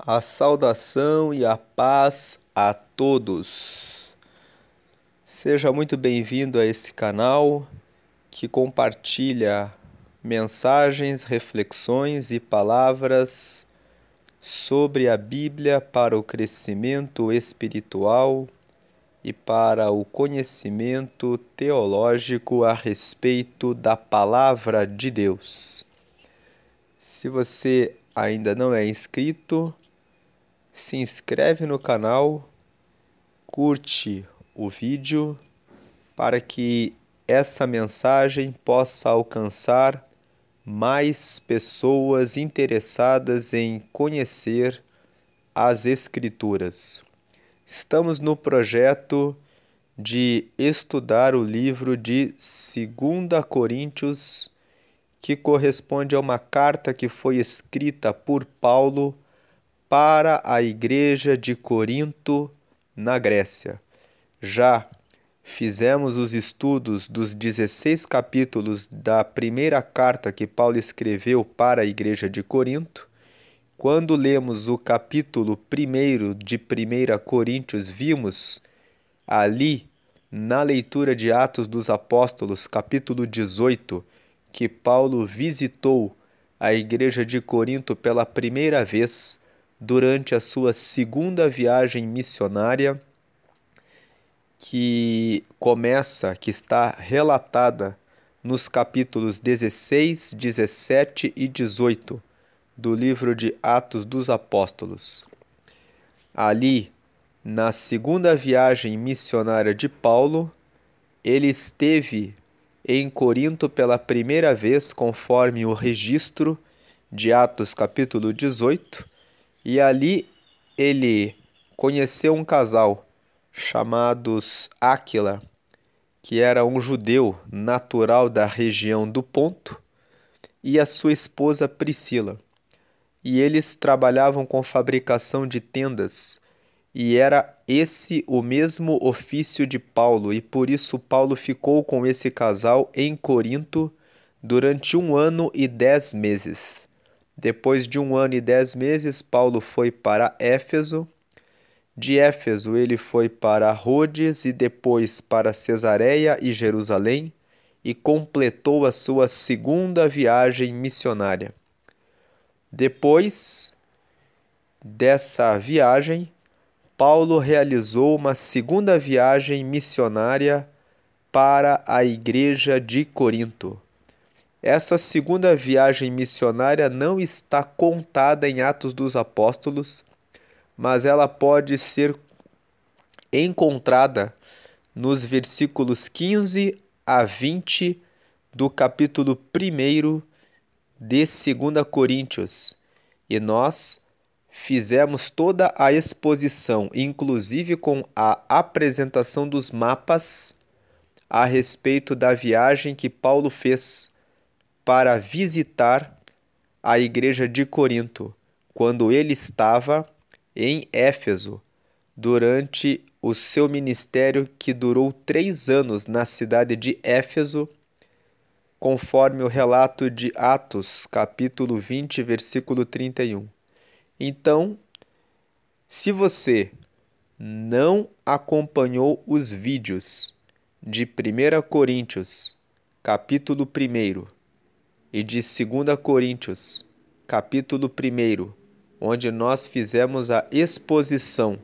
A saudação e a paz a todos. Seja muito bem-vindo a esse canal que compartilha mensagens, reflexões e palavras sobre a Bíblia para o crescimento espiritual e para o conhecimento teológico a respeito da Palavra de Deus. Se você ainda não é inscrito, se inscreve no canal, curte o vídeo para que essa mensagem possa alcançar mais pessoas interessadas em conhecer as Escrituras. Estamos no projeto de estudar o livro de 2 Coríntios, que corresponde a uma carta que foi escrita por Paulo para a igreja de Corinto, na Grécia. Já fizemos os estudos dos 16 capítulos da primeira carta que Paulo escreveu para a igreja de Corinto. Quando lemos o capítulo 1 de 1 Coríntios, vimos ali, na leitura de Atos dos Apóstolos, capítulo 18, que Paulo visitou a igreja de Corinto pela primeira vez durante a sua segunda viagem missionária, que está relatada nos capítulos 16, 17 e 18 do livro de Atos dos Apóstolos. Ali, na segunda viagem missionária de Paulo, ele esteve em Corinto pela primeira vez, conforme o registro de Atos capítulo 18, e ali ele conheceu um casal chamados Áquila, que era um judeu natural da região do Ponto, e a sua esposa Priscila. E eles trabalhavam com fabricação de tendas, e era esse o mesmo ofício de Paulo, e por isso Paulo ficou com esse casal em Corinto durante 1 ano e 10 meses. Depois de 1 ano e 10 meses, Paulo foi para Éfeso. De Éfeso ele foi para Rhodes e depois para Cesareia e Jerusalém, e completou a sua segunda viagem missionária. Depois dessa viagem, Paulo realizou uma segunda viagem missionária para a igreja de Corinto. Essa segunda viagem missionária não está contada em Atos dos Apóstolos, mas ela pode ser encontrada nos versículos 15 a 20 do capítulo 1 de 2 Coríntios. E nós fizemos toda a exposição, inclusive com a apresentação dos mapas, a respeito da viagem que Paulo fez para visitar a igreja de Corinto, quando ele estava em Éfeso, durante o seu ministério que durou 3 anos na cidade de Éfeso, conforme o relato de Atos, capítulo 20, versículo 31. Então, se você não acompanhou os vídeos de 1 Coríntios, capítulo 1, e de 2 Coríntios, capítulo 1, onde nós fizemos a exposição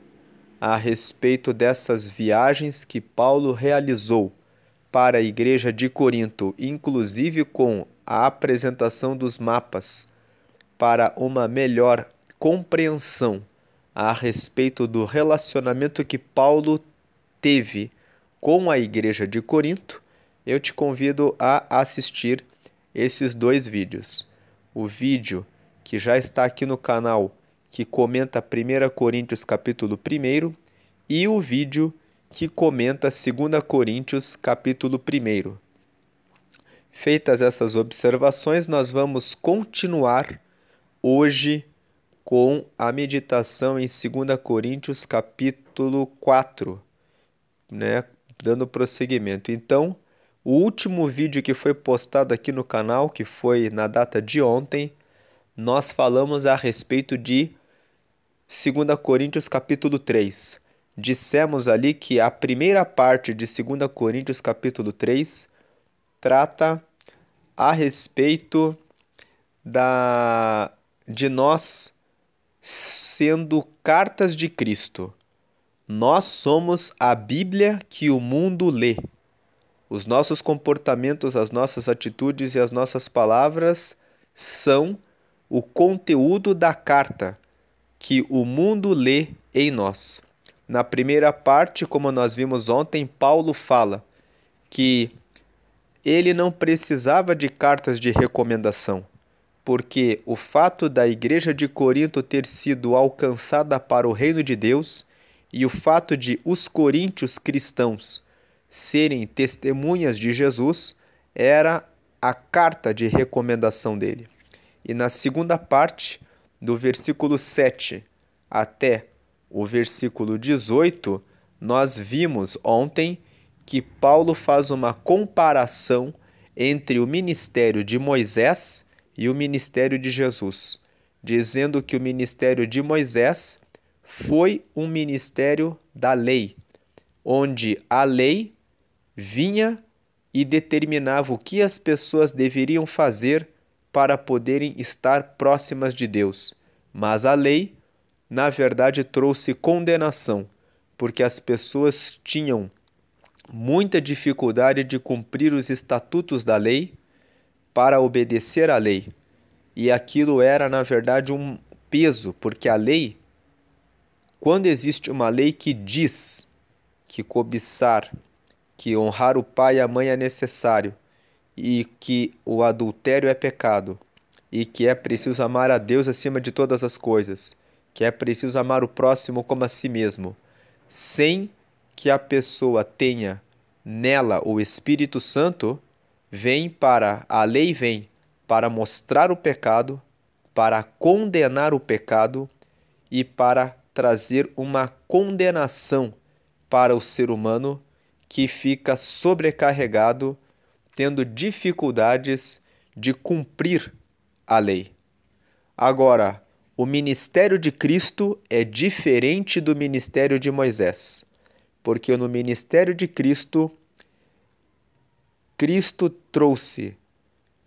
a respeito dessas viagens que Paulo realizou para a igreja de Corinto, inclusive com a apresentação dos mapas, para uma melhor compreensão a respeito do relacionamento que Paulo teve com a igreja de Corinto, eu te convido a assistir esses 2 vídeos. O vídeo que já está aqui no canal, que comenta 1 Coríntios capítulo 1, e o vídeo que comenta 2 Coríntios capítulo 1. Feitas essas observações, nós vamos continuar hoje com a meditação em 2 Coríntios capítulo 4, dando prosseguimento. Então, o último vídeo que foi postado aqui no canal, que foi na data de ontem, nós falamos a respeito de 2 Coríntios capítulo 3. Dissemos ali que a primeira parte de 2 Coríntios capítulo 3 trata a respeito de nós sendo cartas de Cristo. Nós somos a Bíblia que o mundo lê. Os nossos comportamentos, as nossas atitudes e as nossas palavras são o conteúdo da carta que o mundo lê em nós. Na primeira parte, como nós vimos ontem, Paulo fala que ele não precisava de cartas de recomendação, porque o fato da igreja de Corinto ter sido alcançada para o reino de Deus e o fato de os coríntios cristãos serem testemunhas de Jesus era a carta de recomendação dele. E na segunda parte, do versículo 7 até o versículo 18, nós vimos ontem que Paulo faz uma comparação entre o ministério de Moisés e o ministério de Jesus, dizendo que o ministério de Moisés foi um ministério da lei, onde a lei vinha e determinava o que as pessoas deveriam fazer para poderem estar próximas de Deus. Mas a lei, na verdade, trouxe condenação, porque as pessoas tinham muita dificuldade de cumprir os estatutos da lei para obedecer à lei. E aquilo era, na verdade, um peso, porque a lei, quando existe uma lei que diz que cobiçar, que honrar o pai e a mãe é necessário, e que o adultério é pecado, e que é preciso amar a Deus acima de todas as coisas, que é preciso amar o próximo como a si mesmo, sem que a pessoa tenha nela o Espírito Santo, a lei vem para mostrar o pecado, para condenar o pecado e para trazer uma condenação para o ser humano que fica sobrecarregado, tendo dificuldades de cumprir a lei. Agora, o ministério de Cristo é diferente do ministério de Moisés, porque no ministério de Cristo, Cristo trouxe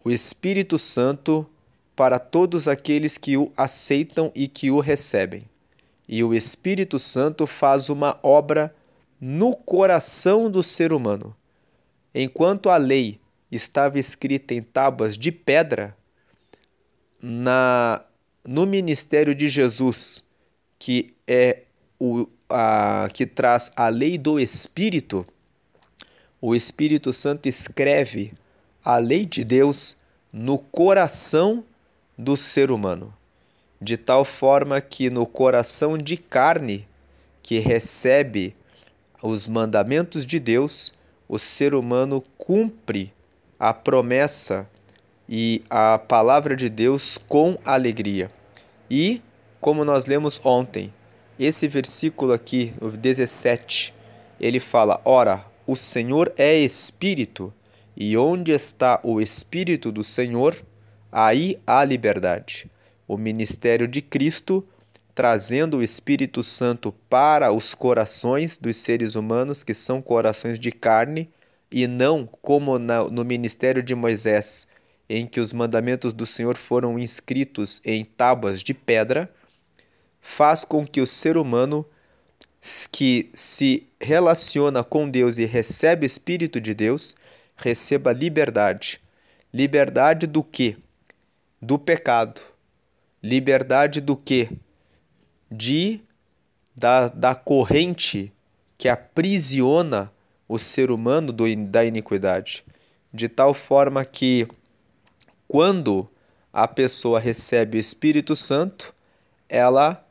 o Espírito Santo para todos aqueles que o aceitam e que o recebem. E o Espírito Santo faz uma obra no coração do ser humano. Enquanto a lei estava escrita em tábuas de pedra, no ministério de Jesus, que é que traz a lei do Espírito, o Espírito Santo escreve a lei de Deus no coração do ser humano, de tal forma que no coração de carne que recebe os mandamentos de Deus, o ser humano cumpre a promessa e a palavra de Deus com alegria. E, como nós lemos ontem, esse versículo aqui, o 17, ele fala: ora, o Senhor é Espírito, e onde está o Espírito do Senhor, aí há liberdade. O ministério de Cristo, trazendo o Espírito Santo para os corações dos seres humanos, que são corações de carne, e não como no ministério de Moisés, em que os mandamentos do Senhor foram inscritos em tábuas de pedra, faz com que o ser humano que se relaciona com Deus e recebe o Espírito de Deus, receba liberdade. Liberdade do quê? Do pecado. Liberdade do quê? Da corrente que aprisiona o ser humano da iniquidade. De tal forma que, quando a pessoa recebe o Espírito Santo, ela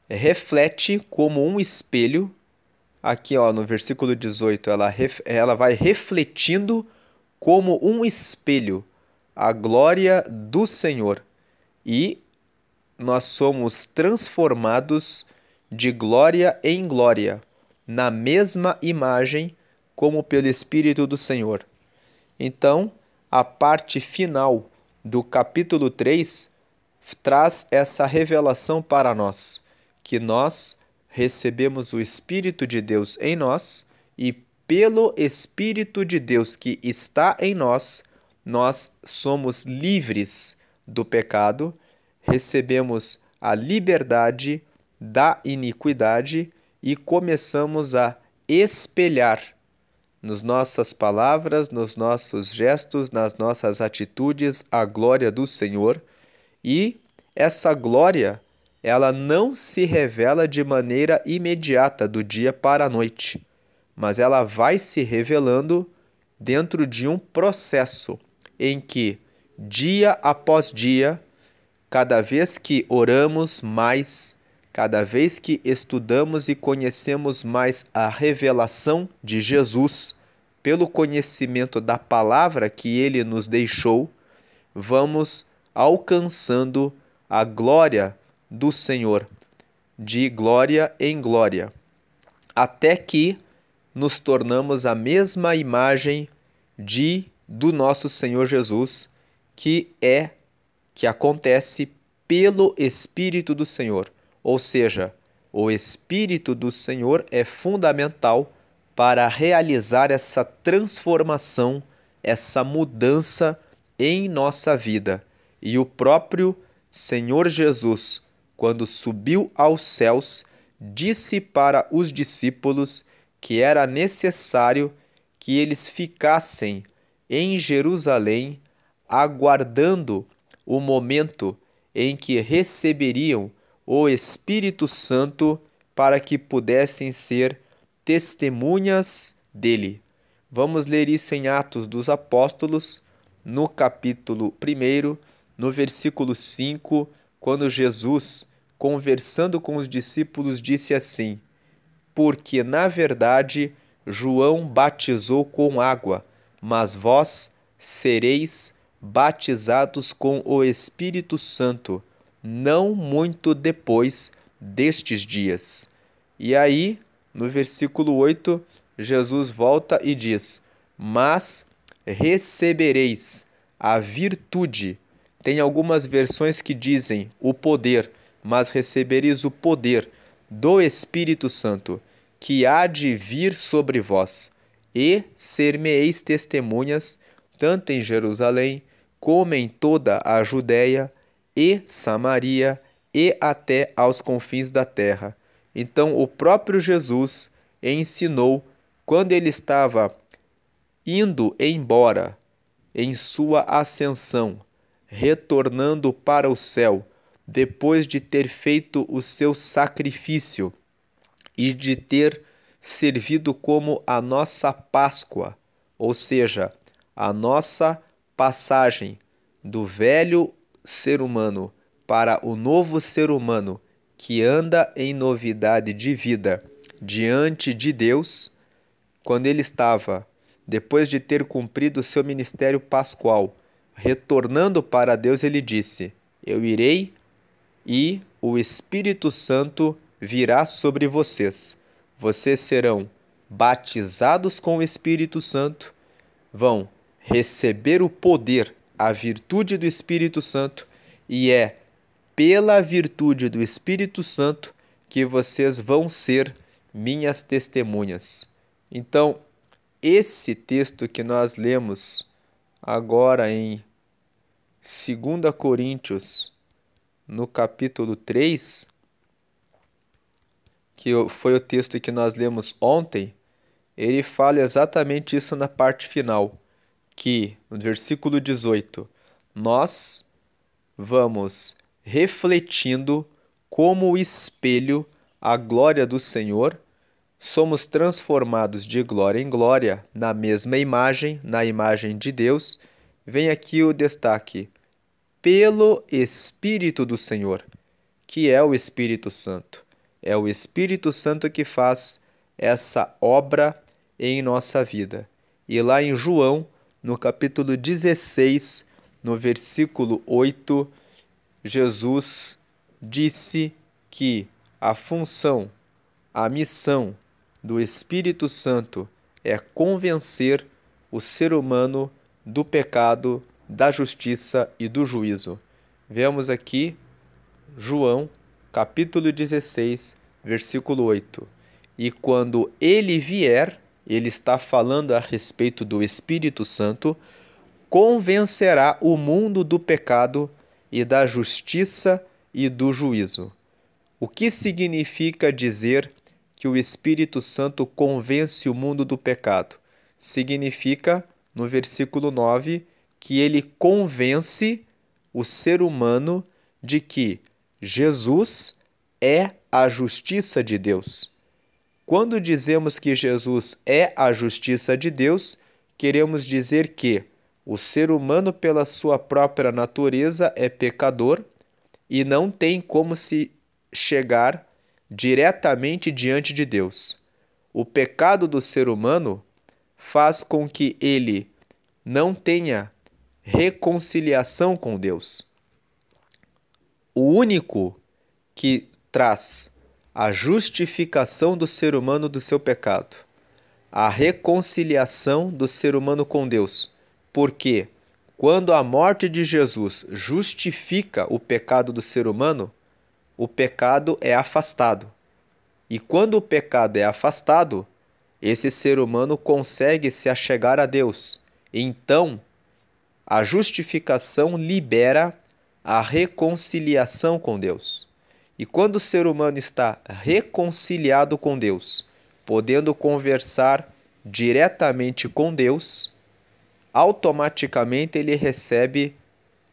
reflete como um espelho. Aqui, no versículo 18, ela vai refletindo como um espelho a glória do Senhor. E nós somos transformados de glória em glória, na mesma imagem, como pelo Espírito do Senhor. Então, a parte final do capítulo 3 traz essa revelação para nós, que nós recebemos o Espírito de Deus em nós e pelo Espírito de Deus que está em nós, nós somos livres do pecado, recebemos a liberdade da iniquidade e começamos a espelhar nas nossas palavras, nos nossos gestos, nas nossas atitudes a glória do Senhor. E essa glória, ela não se revela de maneira imediata do dia para a noite, mas ela vai se revelando dentro de um processo em que, dia após dia, cada vez que oramos mais, cada vez que estudamos e conhecemos mais a revelação de Jesus, pelo conhecimento da palavra que ele nos deixou, vamos alcançando a glória do Senhor, de glória em glória, até que nos tornamos a mesma imagem do nosso Senhor Jesus, que acontece pelo Espírito do Senhor. Ou seja, o Espírito do Senhor é fundamental para realizar essa transformação, essa mudança em nossa vida. E o próprio Senhor Jesus, quando subiu aos céus, disse para os discípulos que era necessário que eles ficassem em Jerusalém, aguardando o momento em que receberiam o Espírito Santo para que pudessem ser testemunhas dele. Vamos ler isso em Atos dos Apóstolos, no capítulo 1, no versículo 5, quando Jesus, conversando com os discípulos, disse assim: porque, na verdade, João batizou com água, mas vós sereis batizados com o Espírito Santo, não muito depois destes dias. E aí, no versículo 8, Jesus volta e diz: mas recebereis a virtude. Tem algumas versões que dizem o poder, mas recebereis o poder do Espírito Santo, que há de vir sobre vós, e ser-me-eis testemunhas, tanto em Jerusalém, como em toda a Judéia e Samaria, e até aos confins da terra. Então, o próprio Jesus ensinou, quando ele estava indo embora em sua ascensão, retornando para o céu, depois de ter feito o seu sacrifício e de ter servido como a nossa Páscoa, ou seja, a nossa passagem do velho ser humano para o novo ser humano que anda em novidade de vida diante de Deus. Quando ele estava, depois de ter cumprido o seu ministério pascual, retornando para Deus, ele disse: eu irei e o Espírito Santo virá sobre vocês. Vocês serão batizados com o Espírito Santo, vão receber o poder, a virtude do Espírito Santo, e é pela virtude do Espírito Santo que vocês vão ser minhas testemunhas. Então, esse texto que nós lemos agora em 2 Coríntios, no capítulo 3, que foi o texto que nós lemos ontem, ele fala exatamente isso na parte final, que no versículo 18, nós vamos refletindo como espelho a glória do Senhor, somos transformados de glória em glória na mesma imagem, na imagem de Deus. Vem aqui o destaque: pelo Espírito do Senhor, que é o Espírito Santo. É o Espírito Santo que faz essa obra em nossa vida. E lá em João, no capítulo 16, no versículo 8, Jesus disse que a função, a missão do Espírito Santo é convencer o ser humano do pecado, da justiça e do juízo. Vemos aqui João, capítulo 16, versículo 8. E quando ele vier, ele está falando a respeito do Espírito Santo, convencerá o mundo do pecado e da justiça e do juízo. O que significa dizer que o Espírito Santo convence o mundo do pecado? Significa, no versículo 9, que ele convence o ser humano de que Jesus é a justiça de Deus. Quando dizemos que Jesus é a justiça de Deus, queremos dizer que o ser humano, pela sua própria natureza, é pecador e não tem como se chegar diretamente diante de Deus. O pecado do ser humano faz com que ele não tenha reconciliação com Deus. O único que traz a justificação do ser humano do seu pecado, a reconciliação do ser humano com Deus, porque quando a morte de Jesus justifica o pecado do ser humano, o pecado é afastado. E quando o pecado é afastado, esse ser humano consegue se achegar a Deus. Então, a justificação libera a reconciliação com Deus. E quando o ser humano está reconciliado com Deus, podendo conversar diretamente com Deus, automaticamente ele recebe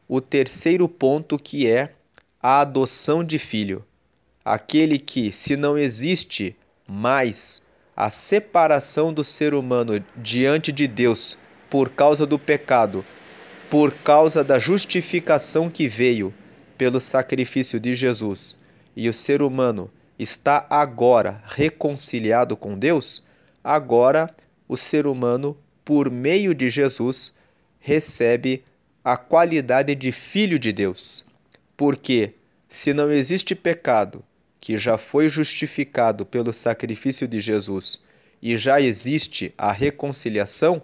o terceiro ponto, que é a adoção de filho. Aquele que, se não existe mais a separação do ser humano diante de Deus por causa do pecado, por causa da justificação que veio pelo sacrifício de Jesus, e o ser humano está agora reconciliado com Deus, agora o ser humano, por meio de Jesus, recebe a qualidade de filho de Deus. Porque se não existe pecado que já foi justificado pelo sacrifício de Jesus e já existe a reconciliação,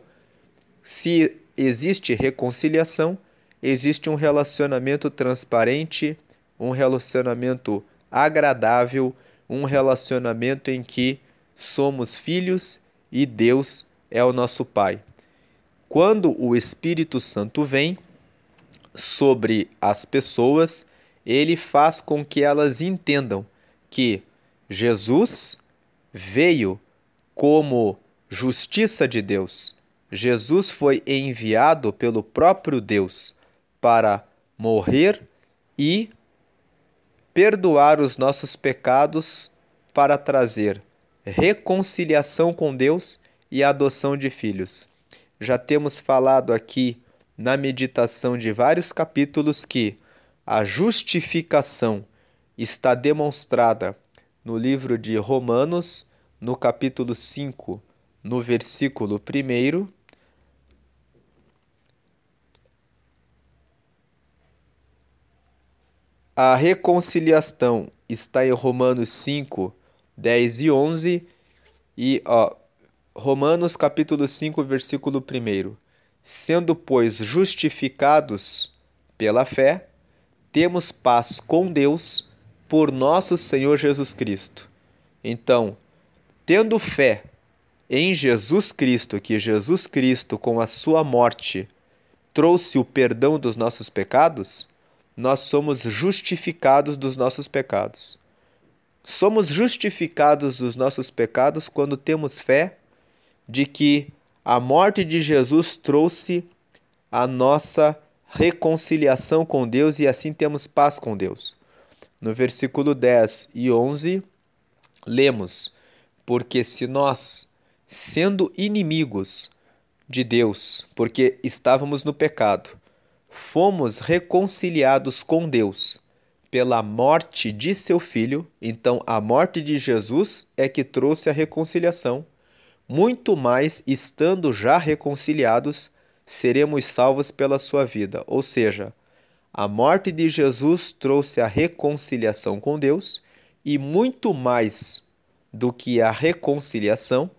se existe reconciliação, existe um relacionamento transparente, um relacionamento agradável, um relacionamento em que somos filhos e Deus é o nosso Pai. Quando o Espírito Santo vem sobre as pessoas, ele faz com que elas entendam que Jesus veio como justiça de Deus. Jesus foi enviado pelo próprio Deus para morrer e perdoar os nossos pecados, para trazer reconciliação com Deus e adoção de filhos. Já temos falado aqui na meditação de vários capítulos que a justificação está demonstrada no livro de Romanos, no capítulo 5, no versículo 1. A reconciliação está em Romanos 5, 10 e 11. E Romanos capítulo 5, versículo 1. Sendo, pois, justificados pela fé, temos paz com Deus por nosso Senhor Jesus Cristo. Então, tendo fé em Jesus Cristo, que Jesus Cristo, com a sua morte, trouxe o perdão dos nossos pecados, nós somos justificados dos nossos pecados. Somos justificados dos nossos pecados quando temos fé de que a morte de Jesus trouxe a nossa reconciliação com Deus e assim temos paz com Deus. No versículo 10 e 11, lemos: porque se nós, sendo inimigos de Deus, porque estávamos no pecado, fomos reconciliados com Deus pela morte de seu Filho, então a morte de Jesus é que trouxe a reconciliação. Muito mais, estando já reconciliados, seremos salvos pela sua vida. Ou seja, a morte de Jesus trouxe a reconciliação com Deus e muito mais do que a reconciliação,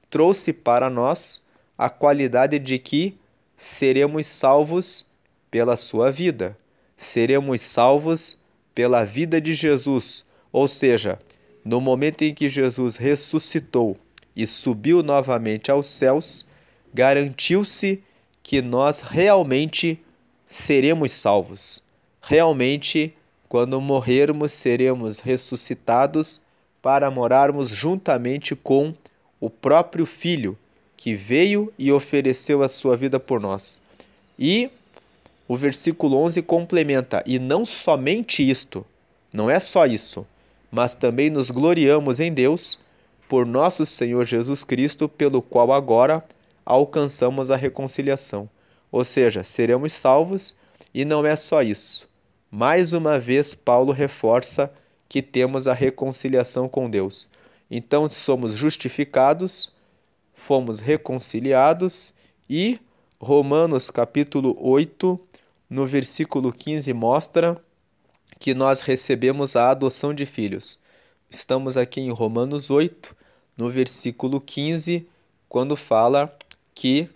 trouxe para nós a qualidade de que seremos salvos pela sua vida. Seremos salvos pela vida de Jesus, ou seja, no momento em que Jesus ressuscitou e subiu novamente aos céus, garantiu-se que nós realmente seremos salvos. Realmente, quando morrermos, seremos ressuscitados para morarmos juntamente com o próprio Filho, que veio e ofereceu a sua vida por nós. E o versículo 11 complementa: e não somente isto, não é só isso, mas também nos gloriamos em Deus por nosso Senhor Jesus Cristo, pelo qual agora alcançamos a reconciliação. Ou seja, seremos salvos e não é só isso. Mais uma vez, Paulo reforça que temos a reconciliação com Deus. Então, somos justificados, fomos reconciliados e Romanos capítulo 8, no versículo 15, mostra que nós recebemos a adoção de filhos. Estamos aqui em Romanos 8, no versículo 15, quando fala que...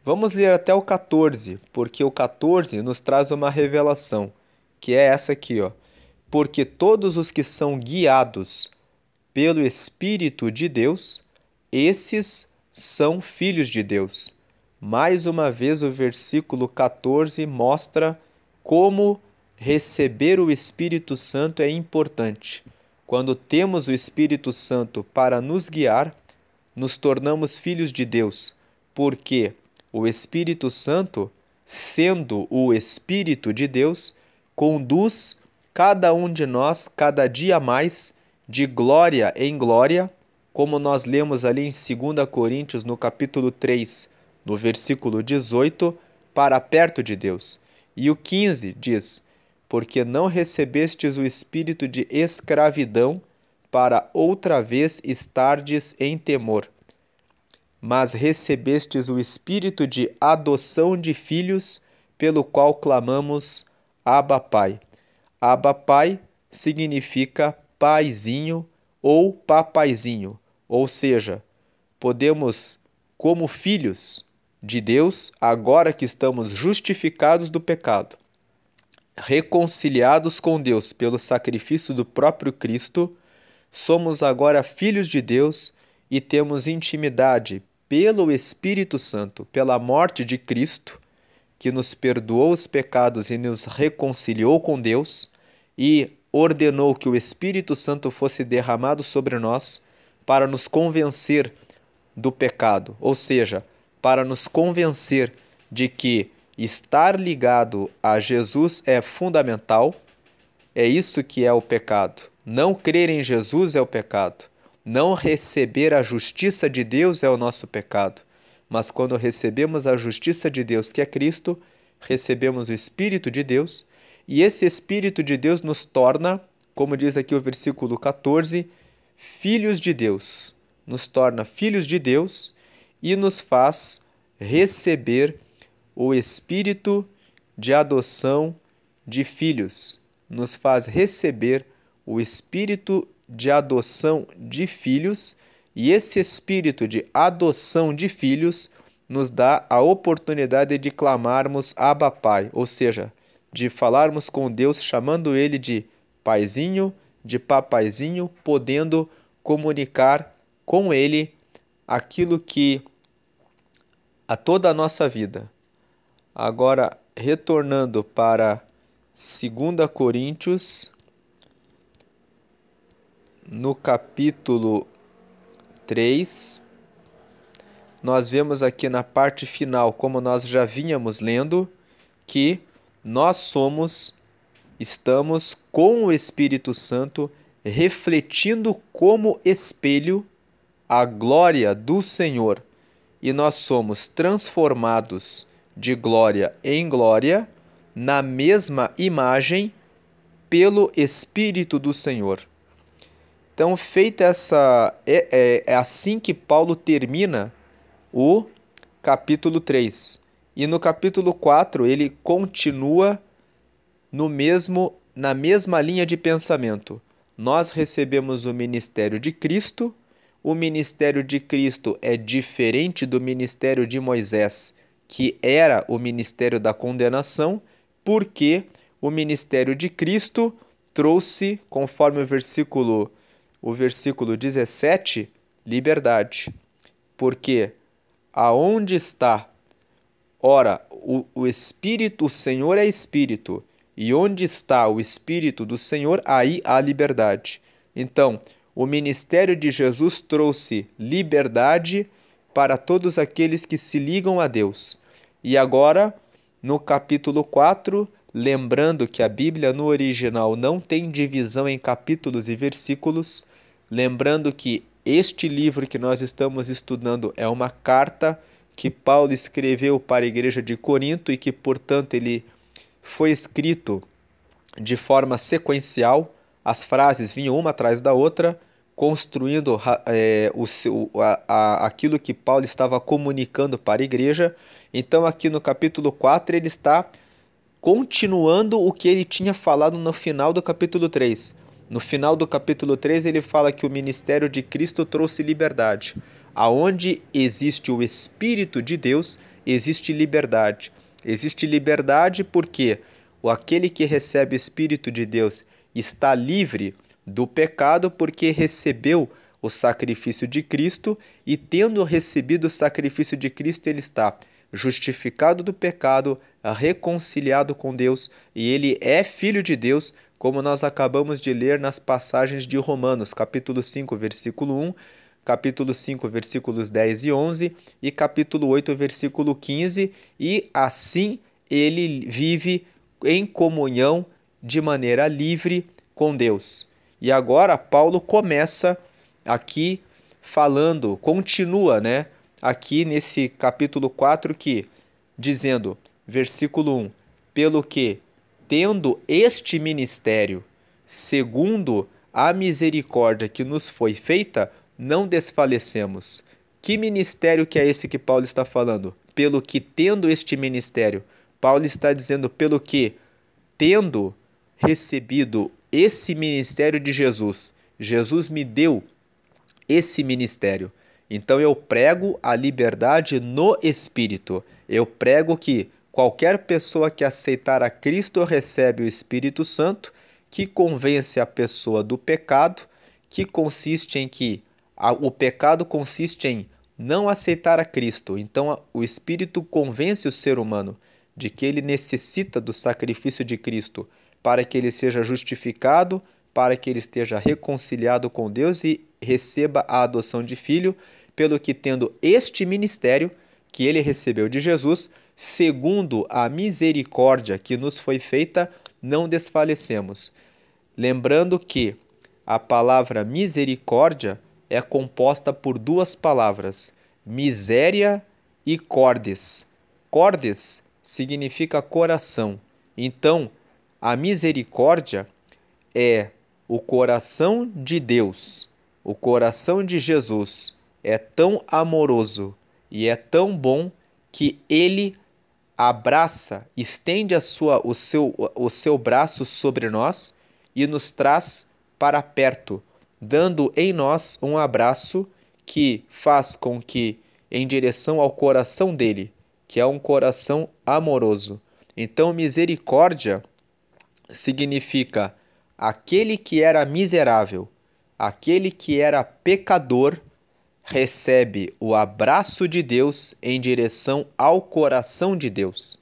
Vamos ler até o 14, porque o 14 nos traz uma revelação, que é essa aqui, ó. Porque todos os que são guiados pelo Espírito de Deus, esses são filhos de Deus. Mais uma vez, o versículo 14 mostra como receber o Espírito Santo é importante. Quando temos o Espírito Santo para nos guiar, nos tornamos filhos de Deus, porque o Espírito Santo, sendo o Espírito de Deus, conduz cada um de nós cada dia mais de glória em glória, como nós lemos ali em 2 Coríntios, no capítulo 3, no versículo 18, para perto de Deus. E o 15 diz: porque não recebestes o espírito de escravidão para outra vez estardes em temor, mas recebestes o espírito de adoção de filhos, pelo qual clamamos: Abba, Pai. Abba, Pai significa paizinho ou papaizinho, ou seja, podemos, como filhos de Deus, agora que estamos justificados do pecado, reconciliados com Deus pelo sacrifício do próprio Cristo, somos agora filhos de Deus e temos intimidade pelo Espírito Santo, pela morte de Cristo, que nos perdoou os pecados e nos reconciliou com Deus, e ordenou que o Espírito Santo fosse derramado sobre nós para nos convencer do pecado, ou seja, para nos convencer de que estar ligado a Jesus é fundamental. É isso que é o pecado. Não crer em Jesus é o pecado. Não receber a justiça de Deus é o nosso pecado. Mas quando recebemos a justiça de Deus, que é Cristo, recebemos o Espírito de Deus, e esse Espírito de Deus nos torna, como diz aqui o versículo 14, filhos de Deus. Nos torna filhos de Deus e nos faz receber o Espírito de adoção de filhos. Nos faz receber o Espírito de adoção de filhos, e esse Espírito de adoção de filhos nos dá a oportunidade de clamarmos Abba, Pai, ou seja, de falarmos com Deus chamando Ele de paizinho, de papaizinho, podendo comunicar com Ele aquilo que a toda a nossa vida. Agora, retornando para 2 Coríntios, no capítulo 3, nós vemos aqui na parte final, como nós já vínhamos lendo, que nós estamos com o Espírito Santo refletindo como espelho a glória do Senhor, e nós somos transformados de glória em glória na mesma imagem pelo Espírito do Senhor. Então, feita essa... É assim que Paulo termina o capítulo 3. E no capítulo 4 ele continua na mesma linha de pensamento. Nós recebemos o ministério de Cristo. O ministério de Cristo é diferente do ministério de Moisés, que era o ministério da condenação, porque o ministério de Cristo trouxe, conforme o versículo 17, liberdade. Porque aonde está, ora, o Espírito, o Senhor é Espírito, e onde está o Espírito do Senhor, aí há liberdade. Então, o ministério de Jesus trouxe liberdade para todos aqueles que se ligam a Deus. E agora, no capítulo 4, lembrando que a Bíblia no original não tem divisão em capítulos e versículos, lembrando que este livro que nós estamos estudando é uma carta que Paulo escreveu para a igreja de Corinto e que, portanto, ele foi escrito de forma sequencial, as frases vinham uma atrás da outra, construindo aquilo que Paulo estava comunicando para a igreja. Então, aqui no capítulo 4, ele está continuando o que ele tinha falado no final do capítulo 3. No final do capítulo 3, ele fala que o ministério de Cristo trouxe liberdade. Aonde existe o Espírito de Deus, existe liberdade. Existe liberdade porque aquele que recebe o Espírito de Deus está livre do pecado porque recebeu o sacrifício de Cristo e, tendo recebido o sacrifício de Cristo, ele está justificado do pecado, reconciliado com Deus, e ele é filho de Deus, como nós acabamos de ler nas passagens de Romanos, capítulo 5, versículo 1, capítulo 5, versículos 10 e 11, e capítulo 8, versículo 15, e assim ele vive em comunhão de maneira livre com Deus. E agora Paulo começa aqui falando, continua, aqui nesse capítulo 4 dizendo, versículo 1, pelo que, tendo este ministério, segundo a misericórdia que nos foi feita, não desfalecemos. Que ministério que é esse que Paulo está falando? Pelo que, tendo este ministério, Paulo está dizendo pelo que, tendo recebido esse ministério de Jesus, Jesus me deu esse ministério. Então eu prego a liberdade no Espírito. Eu prego que qualquer pessoa que aceitar a Cristo recebe o Espírito Santo, que convence a pessoa do pecado, que consiste em que o pecado consiste em não aceitar a Cristo. Então o Espírito convence o ser humano de que ele necessita do sacrifício de Cristo para que ele seja justificado, para que ele esteja reconciliado com Deus e receba a adoção de filho, pelo que, tendo este ministério que ele recebeu de Jesus, segundo a misericórdia que nos foi feita, não desfalecemos. Lembrando que a palavra misericórdia é composta por duas palavras, miséria e cordes. Cordes significa coração. Então, a misericórdia é o coração de Deus, o coração de Jesus é tão amoroso e é tão bom que ele abraça, estende o seu braço sobre nós e nos traz para perto, dando em nós um abraço que faz com que, em direção ao coração dele, que é um coração amoroso. Então, misericórdia significa aquele que era miserável, aquele que era pecador, recebe o abraço de Deus em direção ao coração de Deus.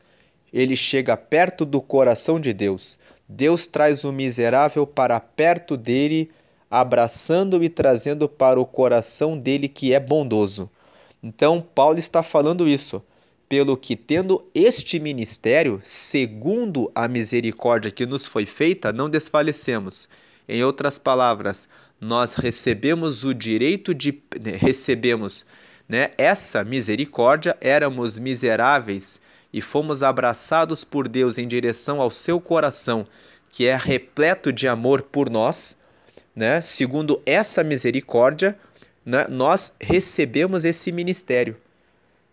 Ele chega perto do coração de Deus. Deus traz o miserável para perto dele, abraçando e trazendo para o coração dele que é bondoso. Então, Paulo está falando isso. Pelo que, tendo este ministério, segundo a misericórdia que nos foi feita, não desfalecemos. Em outras palavras, nós recebemos o direito de... recebemos essa misericórdia, éramos miseráveis e fomos abraçados por Deus em direção ao seu coração, que é repleto de amor por nós, segundo essa misericórdia, nós recebemos esse ministério.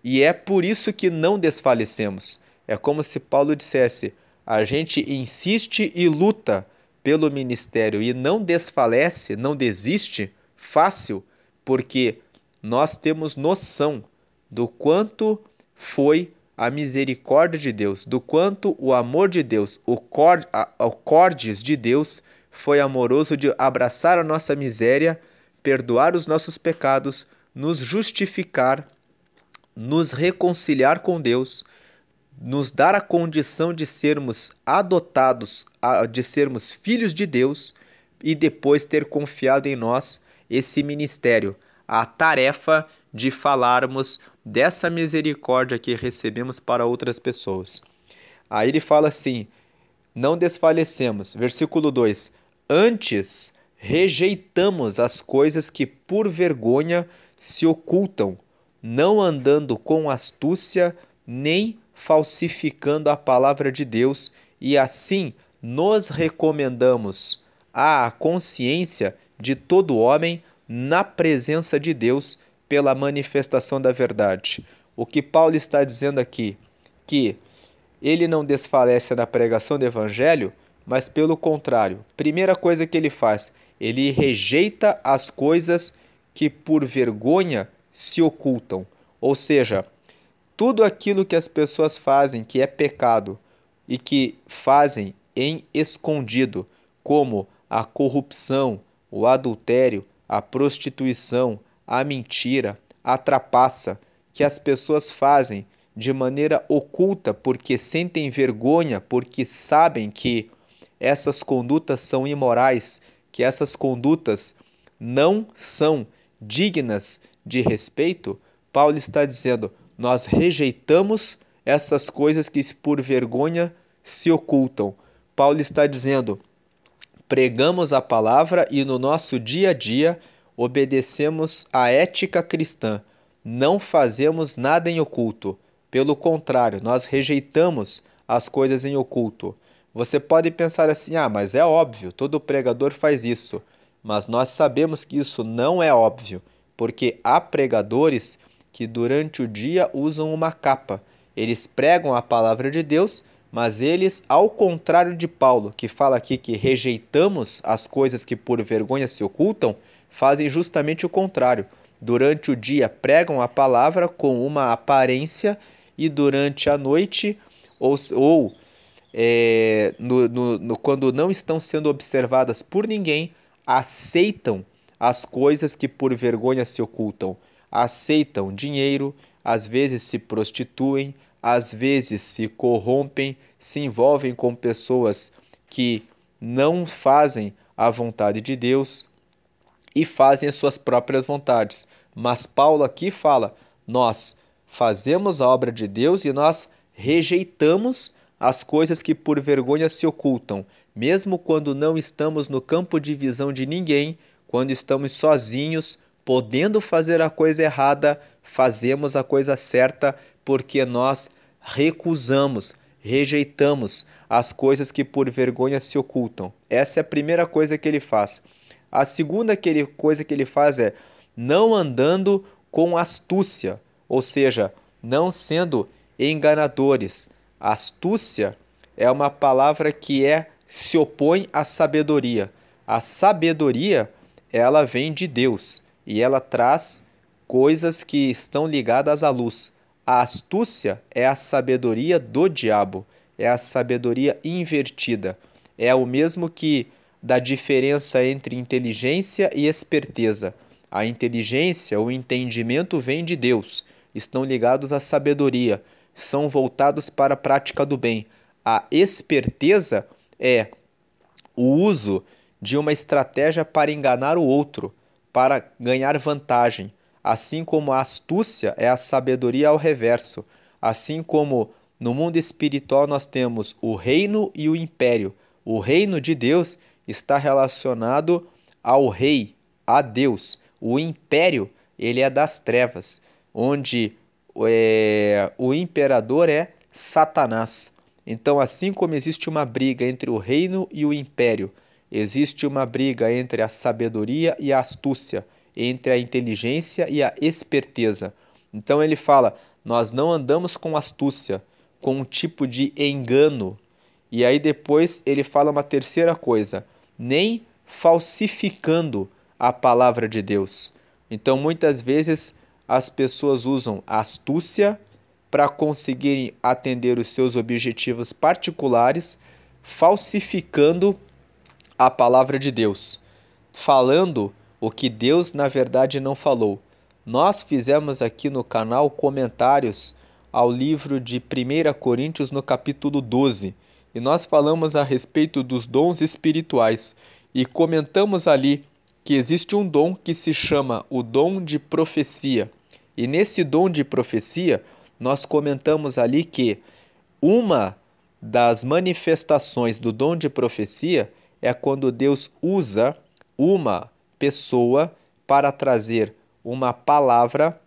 E é por isso que não desfalecemos. É como se Paulo dissesse, a gente insiste e luta pelo ministério e não desfalece, não desiste fácil, porque nós temos noção do quanto foi a misericórdia de Deus, do quanto o amor de Deus, o cordis de Deus, foi amoroso de abraçar a nossa miséria, perdoar os nossos pecados, nos justificar, nos reconciliar com Deus, nos dar a condição de sermos adotados, de sermos filhos de Deus e depois ter confiado em nós esse ministério, a tarefa de falarmos dessa misericórdia que recebemos para outras pessoas. Aí ele fala assim: não desfalecemos. Versículo 2: antes rejeitamos as coisas que por vergonha se ocultam, não andando com astúcia nem falsificando a palavra de Deus, e assim nos recomendamos à consciência de todo homem na presença de Deus pela manifestação da verdade. O que Paulo está dizendo aqui, que ele não desfalece na pregação do evangelho, mas pelo contrário, primeira coisa que ele faz, ele rejeita as coisas que por vergonha se ocultam. Ou seja, tudo aquilo que as pessoas fazem que é pecado e que fazem em escondido, como a corrupção, o adultério, a prostituição, a mentira, a trapaça, que as pessoas fazem de maneira oculta porque sentem vergonha, porque sabem que essas condutas são imorais, que essas condutas não são dignas de respeito, Paulo está dizendo: nós rejeitamos essas coisas que por vergonha se ocultam. Paulo está dizendo: pregamos a palavra e no nosso dia a dia obedecemos a ética cristã. Não fazemos nada em oculto. Pelo contrário, nós rejeitamos as coisas em oculto. Você pode pensar assim: ah, mas é óbvio, todo pregador faz isso. Mas nós sabemos que isso não é óbvio, porque há pregadores que durante o dia usam uma capa. Eles pregam a palavra de Deus, mas eles, ao contrário de Paulo, que fala aqui que rejeitamos as coisas que por vergonha se ocultam, fazem justamente o contrário. Durante o dia pregam a palavra com uma aparência e durante a noite quando não estão sendo observadas por ninguém, aceitam as coisas que por vergonha se ocultam. Aceitam dinheiro, às vezes se prostituem, às vezes se corrompem, se envolvem com pessoas que não fazem a vontade de Deus e fazem as suas próprias vontades. Mas Paulo aqui fala: nós fazemos a obra de Deus e nós rejeitamos as coisas que por vergonha se ocultam, mesmo quando não estamos no campo de visão de ninguém, quando estamos sozinhos, podendo fazer a coisa errada, fazemos a coisa certa, porque nós recusamos, rejeitamos as coisas que por vergonha se ocultam. Essa é a primeira coisa que ele faz. A segunda coisa que ele faz é não andando com astúcia, ou seja, não sendo enganadores. Astúcia é uma palavra que se opõe à sabedoria. A sabedoria, ela vem de Deus e ela traz coisas que estão ligadas à luz. A astúcia é a sabedoria do diabo, é a sabedoria invertida. É o mesmo que da diferença entre inteligência e esperteza. A inteligência, o entendimento vem de Deus, estão ligados à sabedoria, são voltados para a prática do bem. A esperteza é o uso de uma estratégia para enganar o outro, para ganhar vantagem. Assim como a astúcia é a sabedoria ao reverso. Assim como no mundo espiritual nós temos o reino e o império. O reino de Deus está relacionado ao rei, a Deus. O império, ele é das trevas, onde o imperador é Satanás. Então, assim como existe uma briga entre o reino e o império, existe uma briga entre a sabedoria e a astúcia, entre a inteligência e a esperteza. Então ele fala: nós não andamos com astúcia, com um tipo de engano. E aí depois ele fala uma terceira coisa: nem falsificando a palavra de Deus. Então muitas vezes as pessoas usam astúcia para conseguirem atender os seus objetivos particulares, falsificando a palavra de Deus, falando o que Deus na verdade não falou. Nós fizemos aqui no canal comentários ao livro de 1 Coríntios no capítulo 12, e nós falamos a respeito dos dons espirituais e comentamos ali que existe um dom que se chama o dom de profecia. E nesse dom de profecia, nós comentamos ali que uma das manifestações do dom de profecia é quando Deus usa uma pessoa para trazer uma palavra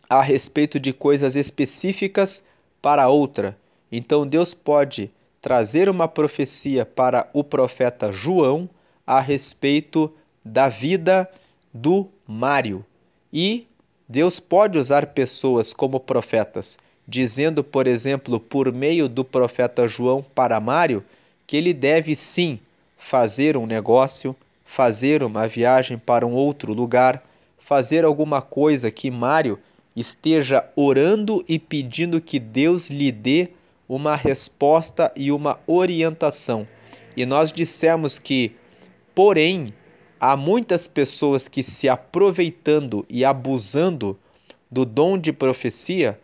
a respeito de coisas específicas para outra. Então Deus pode trazer uma profecia para o profeta João a respeito da vida do Mário. E Deus pode usar pessoas como profetas, dizendo, por exemplo, por meio do profeta João para Mário, que ele deve sim fazer um negócio, fazer uma viagem para um outro lugar, fazer alguma coisa que Mário esteja orando e pedindo que Deus lhe dê uma resposta e uma orientação. E nós dissemos que, porém, há muitas pessoas que, se aproveitando e abusando do dom de profecia,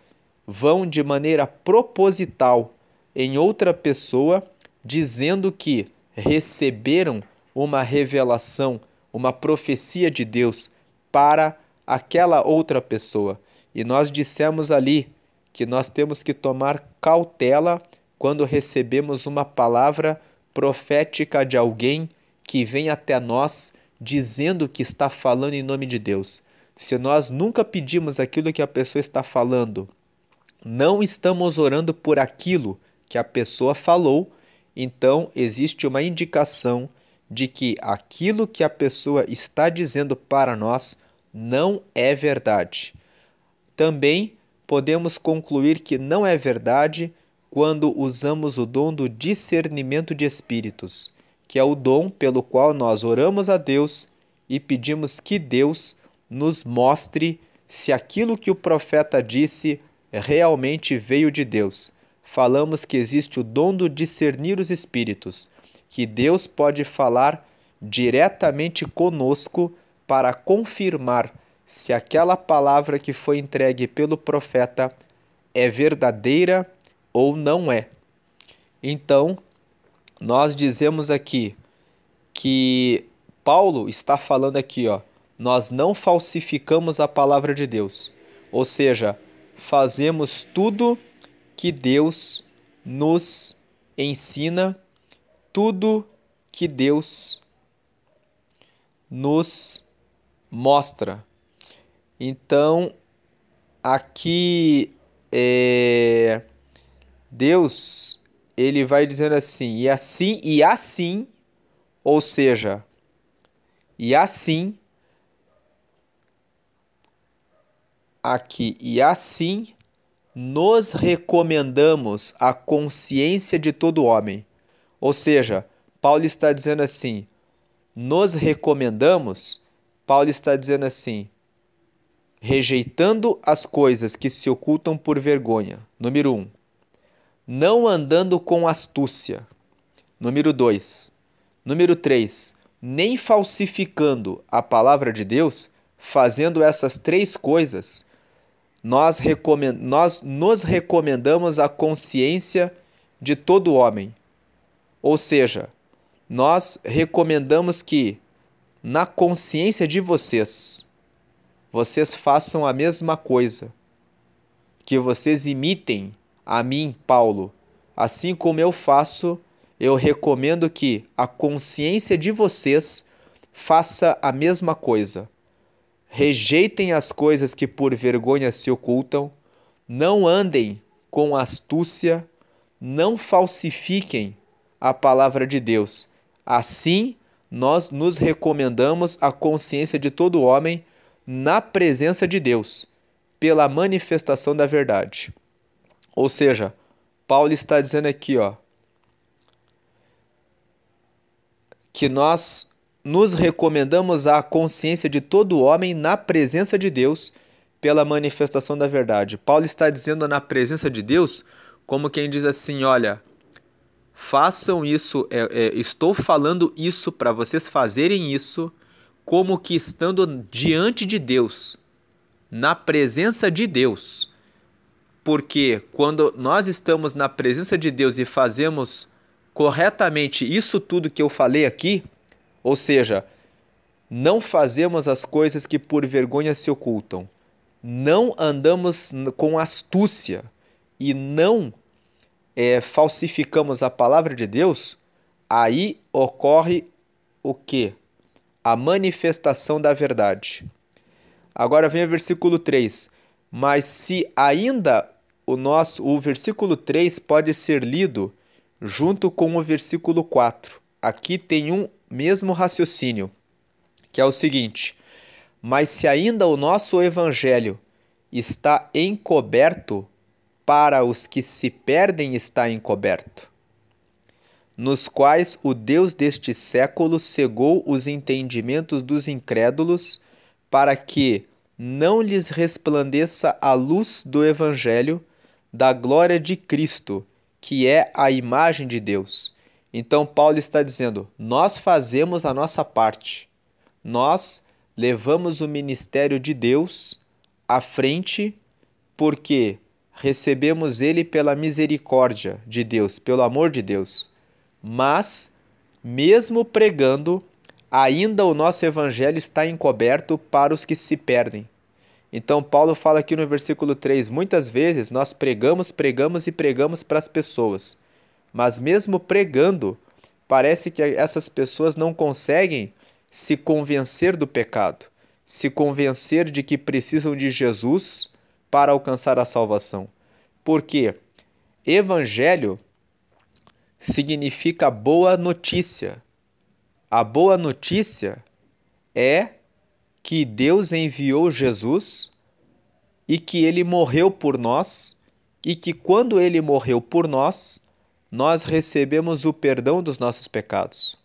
vão de maneira proposital em outra pessoa, dizendo que receberam uma revelação, uma profecia de Deus para aquela outra pessoa. E nós dissemos ali que nós temos que tomar cautela quando recebemos uma palavra profética de alguém que vem até nós dizendo que está falando em nome de Deus. Se nós nunca pedimos aquilo que a pessoa está falando, não estamos orando por aquilo que a pessoa falou, então existe uma indicação de que aquilo que a pessoa está dizendo para nós não é verdade. Também podemos concluir que não é verdade quando usamos o dom do discernimento de espíritos, que é o dom pelo qual nós oramos a Deus e pedimos que Deus nos mostre se aquilo que o profeta disse realmente veio de Deus. Falamos que existe o dom do discernir os espíritos, que Deus pode falar diretamente conosco para confirmar se aquela palavra que foi entregue pelo profeta é verdadeira ou não é. Então, nós dizemos aqui que Paulo está falando aqui, nós não falsificamos a palavra de Deus. Ou seja, fazemos tudo que Deus nos ensina, tudo que Deus nos mostra. Então, aqui Deus, ele vai dizendo assim, e assim, ou seja, e assim, aqui, e assim nos recomendamos a consciência de todo homem. Ou seja, Paulo está dizendo assim, nos recomendamos, Paulo está dizendo assim, rejeitando as coisas que se ocultam por vergonha. Número 1. Não andando com astúcia. Número 2. Número 3. Nem falsificando a palavra de Deus. Fazendo essas 3 coisas, nós nos recomendamos a consciência de todo homem. Ou seja, nós recomendamos que, na consciência de vocês façam a mesma coisa, que vocês imitem a mim, Paulo. Assim como eu faço, eu recomendo que a consciência de vocês faça a mesma coisa. Rejeitem as coisas que por vergonha se ocultam, não andem com astúcia, não falsifiquem a palavra de Deus. Assim, nós nos recomendamos a consciência de todo homem na presença de Deus, pela manifestação da verdade. Ou seja, Paulo está dizendo aqui, que nós nos recomendamos à consciência de todo homem na presença de Deus, pela manifestação da verdade. Paulo está dizendo na presença de Deus, como quem diz assim: olha, façam isso, estou falando isso para vocês fazerem isso, como que estando diante de Deus, na presença de Deus. Porque quando nós estamos na presença de Deus e fazemos corretamente isso tudo que eu falei aqui, ou seja, não fazemos as coisas que por vergonha se ocultam, não andamos com astúcia e não falsificamos a palavra de Deus, aí ocorre o quê? A manifestação da verdade. Agora vem o versículo 3. Mas se ainda o versículo 3 pode ser lido junto com o versículo 4. Aqui tem um mesmo raciocínio, que é o seguinte: mas se ainda o nosso evangelho está encoberto, para os que se perdem está encoberto, nos quais o Deus deste século cegou os entendimentos dos incrédulos, para que não lhes resplandeça a luz do evangelho da glória de Cristo, que é a imagem de Deus. Então Paulo está dizendo: nós fazemos a nossa parte. Nós levamos o ministério de Deus à frente porque recebemos ele pela misericórdia de Deus, pelo amor de Deus. Mas, mesmo pregando, ainda o nosso evangelho está encoberto para os que se perdem. Então Paulo fala aqui no versículo 3, muitas vezes nós pregamos e pregamos para as pessoas. Mas mesmo pregando, parece que essas pessoas não conseguem se convencer do pecado, se convencer de que precisam de Jesus para alcançar a salvação. Porque evangelho significa boa notícia. A boa notícia é que Deus enviou Jesus e que ele morreu por nós, e que quando ele morreu por nós, nós recebemos o perdão dos nossos pecados.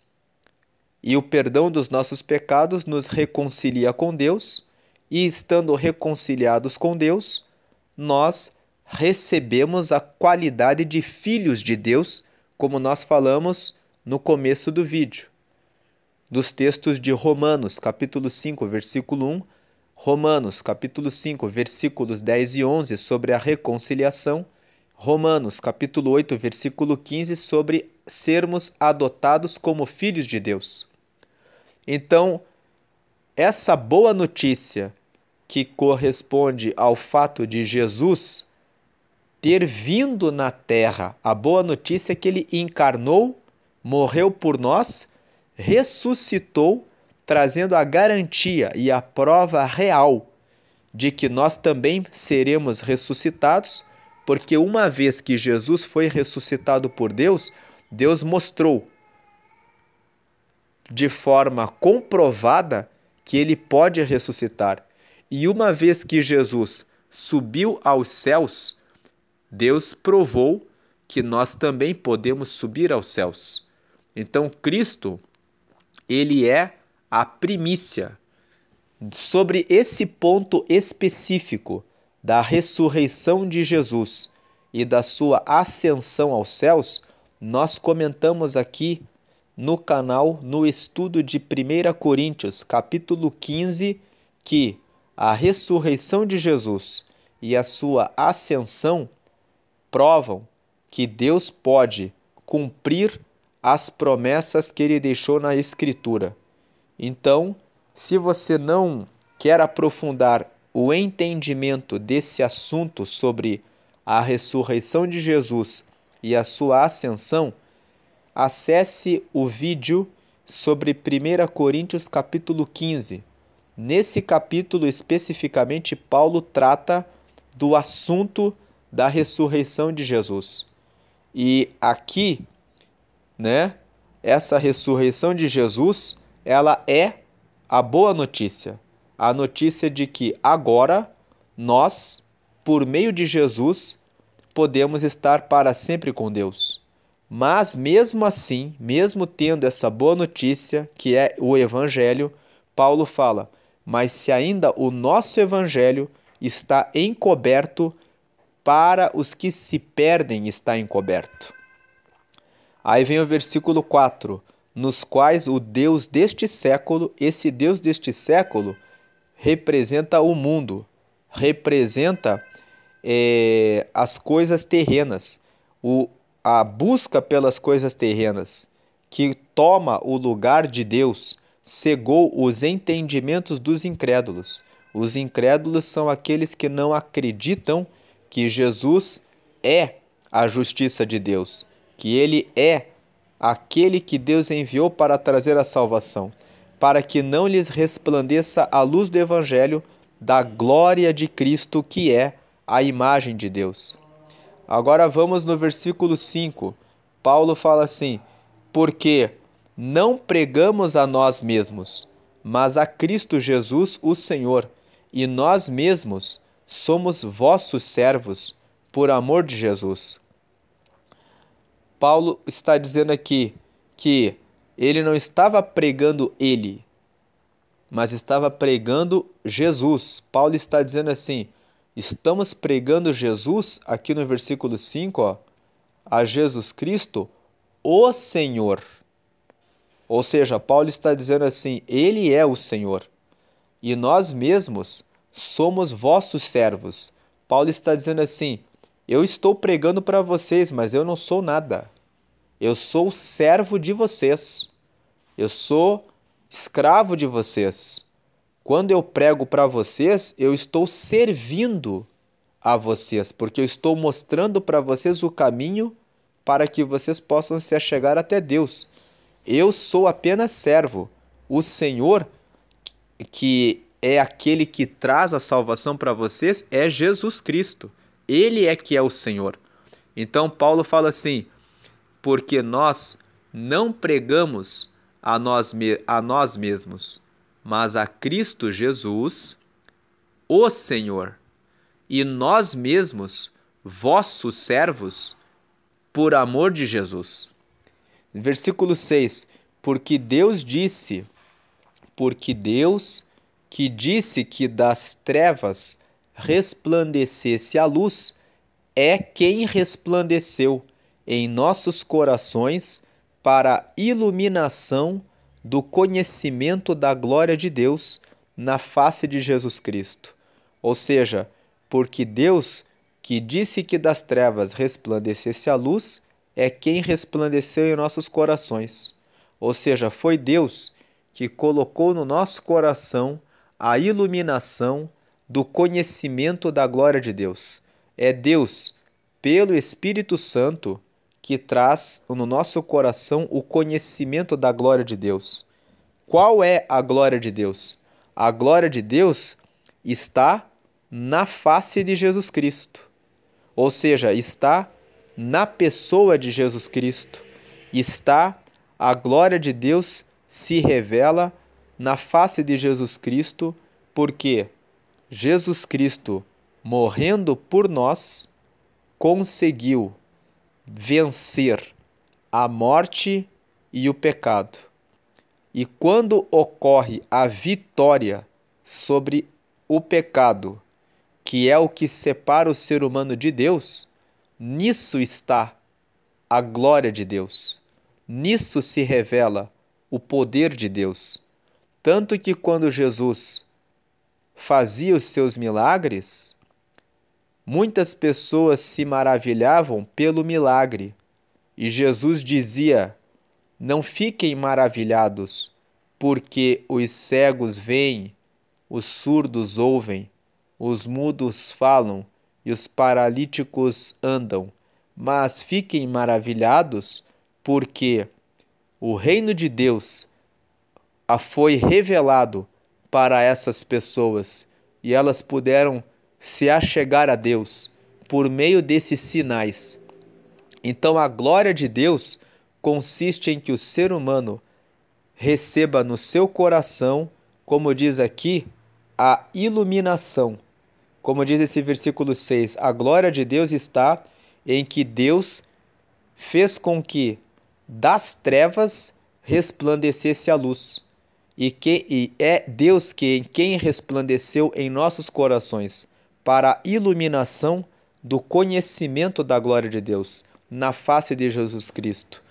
E o perdão dos nossos pecados nos reconcilia com Deus, e estando reconciliados com Deus, nós recebemos a qualidade de filhos de Deus, como nós falamos no começo do vídeo. Dos textos de Romanos, capítulo 5, versículo 1, Romanos, capítulo 5, versículos 10 e 11, sobre a reconciliação, Romanos, capítulo 8, versículo 15, sobre sermos adotados como filhos de Deus. Então, essa boa notícia que corresponde ao fato de Jesus ter vindo na terra, a boa notícia é que ele encarnou, morreu por nós, ressuscitou, trazendo a garantia e a prova real de que nós também seremos ressuscitados, porque uma vez que Jesus foi ressuscitado por Deus, Deus mostrou de forma comprovada que ele pode ressuscitar. E uma vez que Jesus subiu aos céus, Deus provou que nós também podemos subir aos céus. Então, Cristo, ele é a primícia. Sobre esse ponto específico da ressurreição de Jesus e da sua ascensão aos céus, nós comentamos aqui no canal, no estudo de 1 Coríntios, capítulo 15, que a ressurreição de Jesus e a sua ascensão provam que Deus pode cumprir as promessas que ele deixou na Escritura. Então, se você não quer aprofundar o entendimento desse assunto sobre a ressurreição de Jesus e a sua ascensão, acesse o vídeo sobre 1 Coríntios capítulo 15. Nesse capítulo, especificamente, Paulo trata do assunto da ressurreição de Jesus. E aqui, essa ressurreição de Jesus, ela é a boa notícia. A notícia de que agora nós, por meio de Jesus, podemos estar para sempre com Deus. Mas mesmo assim, mesmo tendo essa boa notícia, que é o Evangelho, Paulo fala: mas se ainda o nosso Evangelho está encoberto, para os que se perdem está encoberto. Aí vem o versículo 4, nos quais o Deus deste século, esse Deus deste século, representa o mundo, representa as coisas terrenas, a busca pelas coisas terrenas, que toma o lugar de Deus, cegou os entendimentos dos incrédulos. Os incrédulos são aqueles que não acreditam que Jesus é a justiça de Deus, que ele é aquele que Deus enviou para trazer a salvação, para que não lhes resplandeça a luz do Evangelho da glória de Cristo, que é a imagem de Deus. Agora vamos no versículo 5. Paulo fala assim: porque não pregamos a nós mesmos, mas a Cristo Jesus, o Senhor, e nós mesmos somos vossos servos, por amor de Jesus. Paulo está dizendo aqui que ele não estava pregando ele, mas estava pregando Jesus. Paulo está dizendo assim: estamos pregando Jesus, aqui no versículo 5, ó, a Jesus Cristo, o Senhor. Ou seja, Paulo está dizendo assim: ele é o Senhor, e nós mesmos somos vossos servos. Paulo está dizendo assim: eu estou pregando para vocês, mas eu não sou nada. Eu sou servo de vocês. Eu sou escravo de vocês. Quando eu prego para vocês, eu estou servindo a vocês, porque eu estou mostrando para vocês o caminho para que vocês possam se achegar até Deus. Eu sou apenas servo. O Senhor, que é aquele que traz a salvação para vocês, é Jesus Cristo. Ele é que é o Senhor. Então Paulo fala assim: porque nós não pregamos a nós mesmos, mas a Cristo Jesus, o Senhor, e nós mesmos, vossos servos, por amor de Jesus. Versículo 6, porque Deus que disse que das trevas resplandecesse a luz, é quem resplandeceu em nossos corações para a iluminação do conhecimento da glória de Deus na face de Jesus Cristo. Ou seja, porque Deus, que disse que das trevas resplandecesse a luz, é quem resplandeceu em nossos corações. Ou seja, foi Deus que colocou no nosso coração a iluminação do conhecimento da glória de Deus. É Deus, pelo Espírito Santo, que traz no nosso coração o conhecimento da glória de Deus. Qual é a glória de Deus? A glória de Deus está na face de Jesus Cristo. Ou seja, está na pessoa de Jesus Cristo. A glória de Deus se revela na face de Jesus Cristo, porque Jesus Cristo, morrendo por nós, conseguiu vencer a morte e o pecado. E quando ocorre a vitória sobre o pecado, que é o que separa o ser humano de Deus, nisso está a glória de Deus. Nisso se revela o poder de Deus. Tanto que quando Jesus fazia os seus milagres, muitas pessoas se maravilhavam pelo milagre. E Jesus dizia: não fiquem maravilhados, porque os cegos veem, os surdos ouvem, os mudos falam e os paralíticos andam. Mas fiquem maravilhados, porque o reino de Deus foi revelado para essas pessoas e elas puderam se achegar a Deus por meio desses sinais. Então, a glória de Deus consiste em que o ser humano receba no seu coração, como diz aqui, a iluminação. Como diz esse versículo 6, a glória de Deus está em que Deus fez com que das trevas resplandecesse a luz. E é Deus em quem resplandeceu em nossos corações, para a iluminação do conhecimento da glória de Deus na face de Jesus Cristo.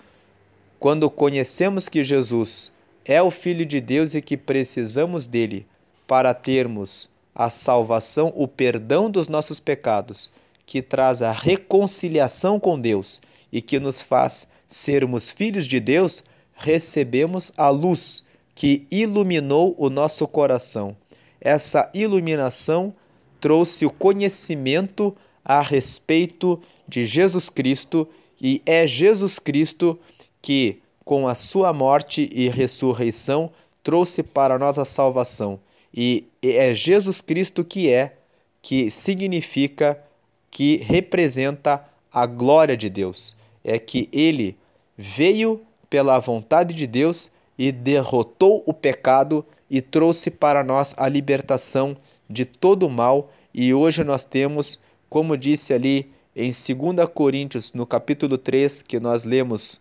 Quando conhecemos que Jesus é o Filho de Deus e que precisamos dele para termos a salvação, o perdão dos nossos pecados, que traz a reconciliação com Deus e que nos faz sermos filhos de Deus, recebemos a luz que iluminou o nosso coração. Essa iluminação trouxe o conhecimento a respeito de Jesus Cristo, e é Jesus Cristo que, com a sua morte e ressurreição, trouxe para nós a salvação. E é Jesus Cristo que significa, que representa a glória de Deus. É que ele veio pela vontade de Deus e derrotou o pecado e trouxe para nós a libertação de todo o mal. E hoje nós temos, como disse ali em 2 Coríntios, no capítulo 3, que nós lemos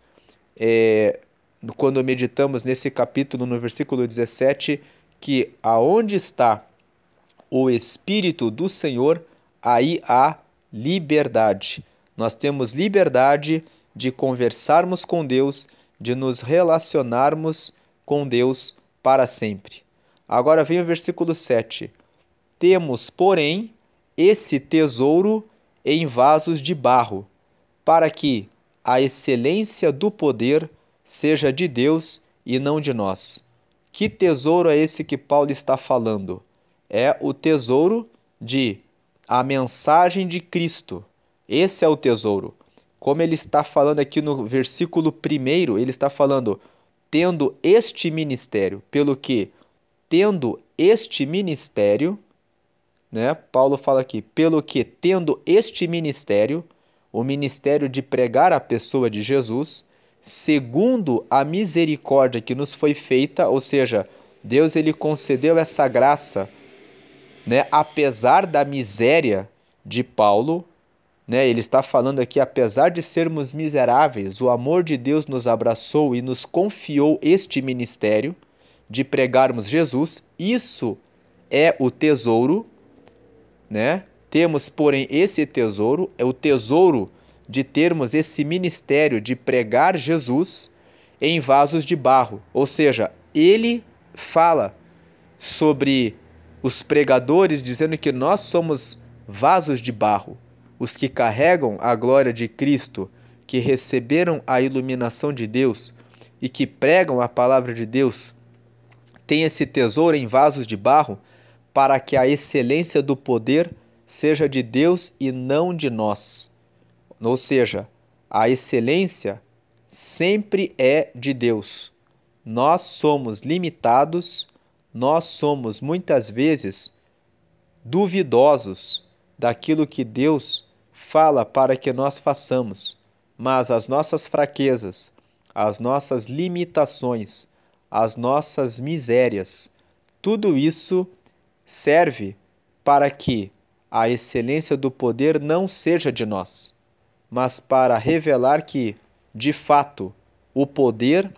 quando meditamos nesse capítulo, no versículo 17, que aonde está o Espírito do Senhor, aí há liberdade. Nós temos liberdade de conversarmos com Deus, de nos relacionarmos com Deus para sempre. Agora vem o versículo 7. Temos, porém, esse tesouro em vasos de barro, para que a excelência do poder seja de Deus e não de nós. Que tesouro é esse que Paulo está falando? É o tesouro de a mensagem de Cristo. Esse é o tesouro. Como ele está falando aqui no versículo 1, ele está falando, tendo este ministério, pelo que, tendo este ministério, né? Paulo fala aqui, pelo que, tendo este ministério, o ministério de pregar a pessoa de Jesus, segundo a misericórdia que nos foi feita, ou seja, Deus ele concedeu essa graça, né? Apesar da miséria de Paulo, né? Ele está falando aqui, apesar de sermos miseráveis, o amor de Deus nos abraçou e nos confiou este ministério de pregarmos Jesus. Isso é o tesouro, né? Temos, porém, esse tesouro, é o tesouro de termos esse ministério de pregar Jesus em vasos de barro. Ou seja, ele fala sobre os pregadores, dizendo que nós somos vasos de barro, os que carregam a glória de Cristo, que receberam a iluminação de Deus e que pregam a palavra de Deus, têm esse tesouro em vasos de barro para que a excelência do poder seja de Deus e não de nós. Ou seja, a excelência sempre é de Deus. Nós somos limitados, nós somos muitas vezes duvidosos daquilo que Deus fala para que nós façamos, mas as nossas fraquezas, as nossas limitações, as nossas misérias, tudo isso serve para que a excelência do poder não seja de nós, mas para revelar que, de fato, o poder,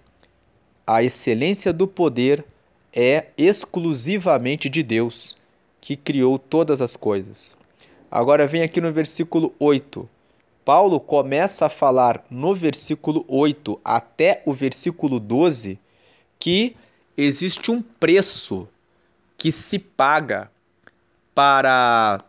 a excelência do poder é exclusivamente de Deus, que criou todas as coisas. Agora vem aqui no versículo 8. Paulo começa a falar no versículo 8 até o versículo 12 que existe um preço que se paga para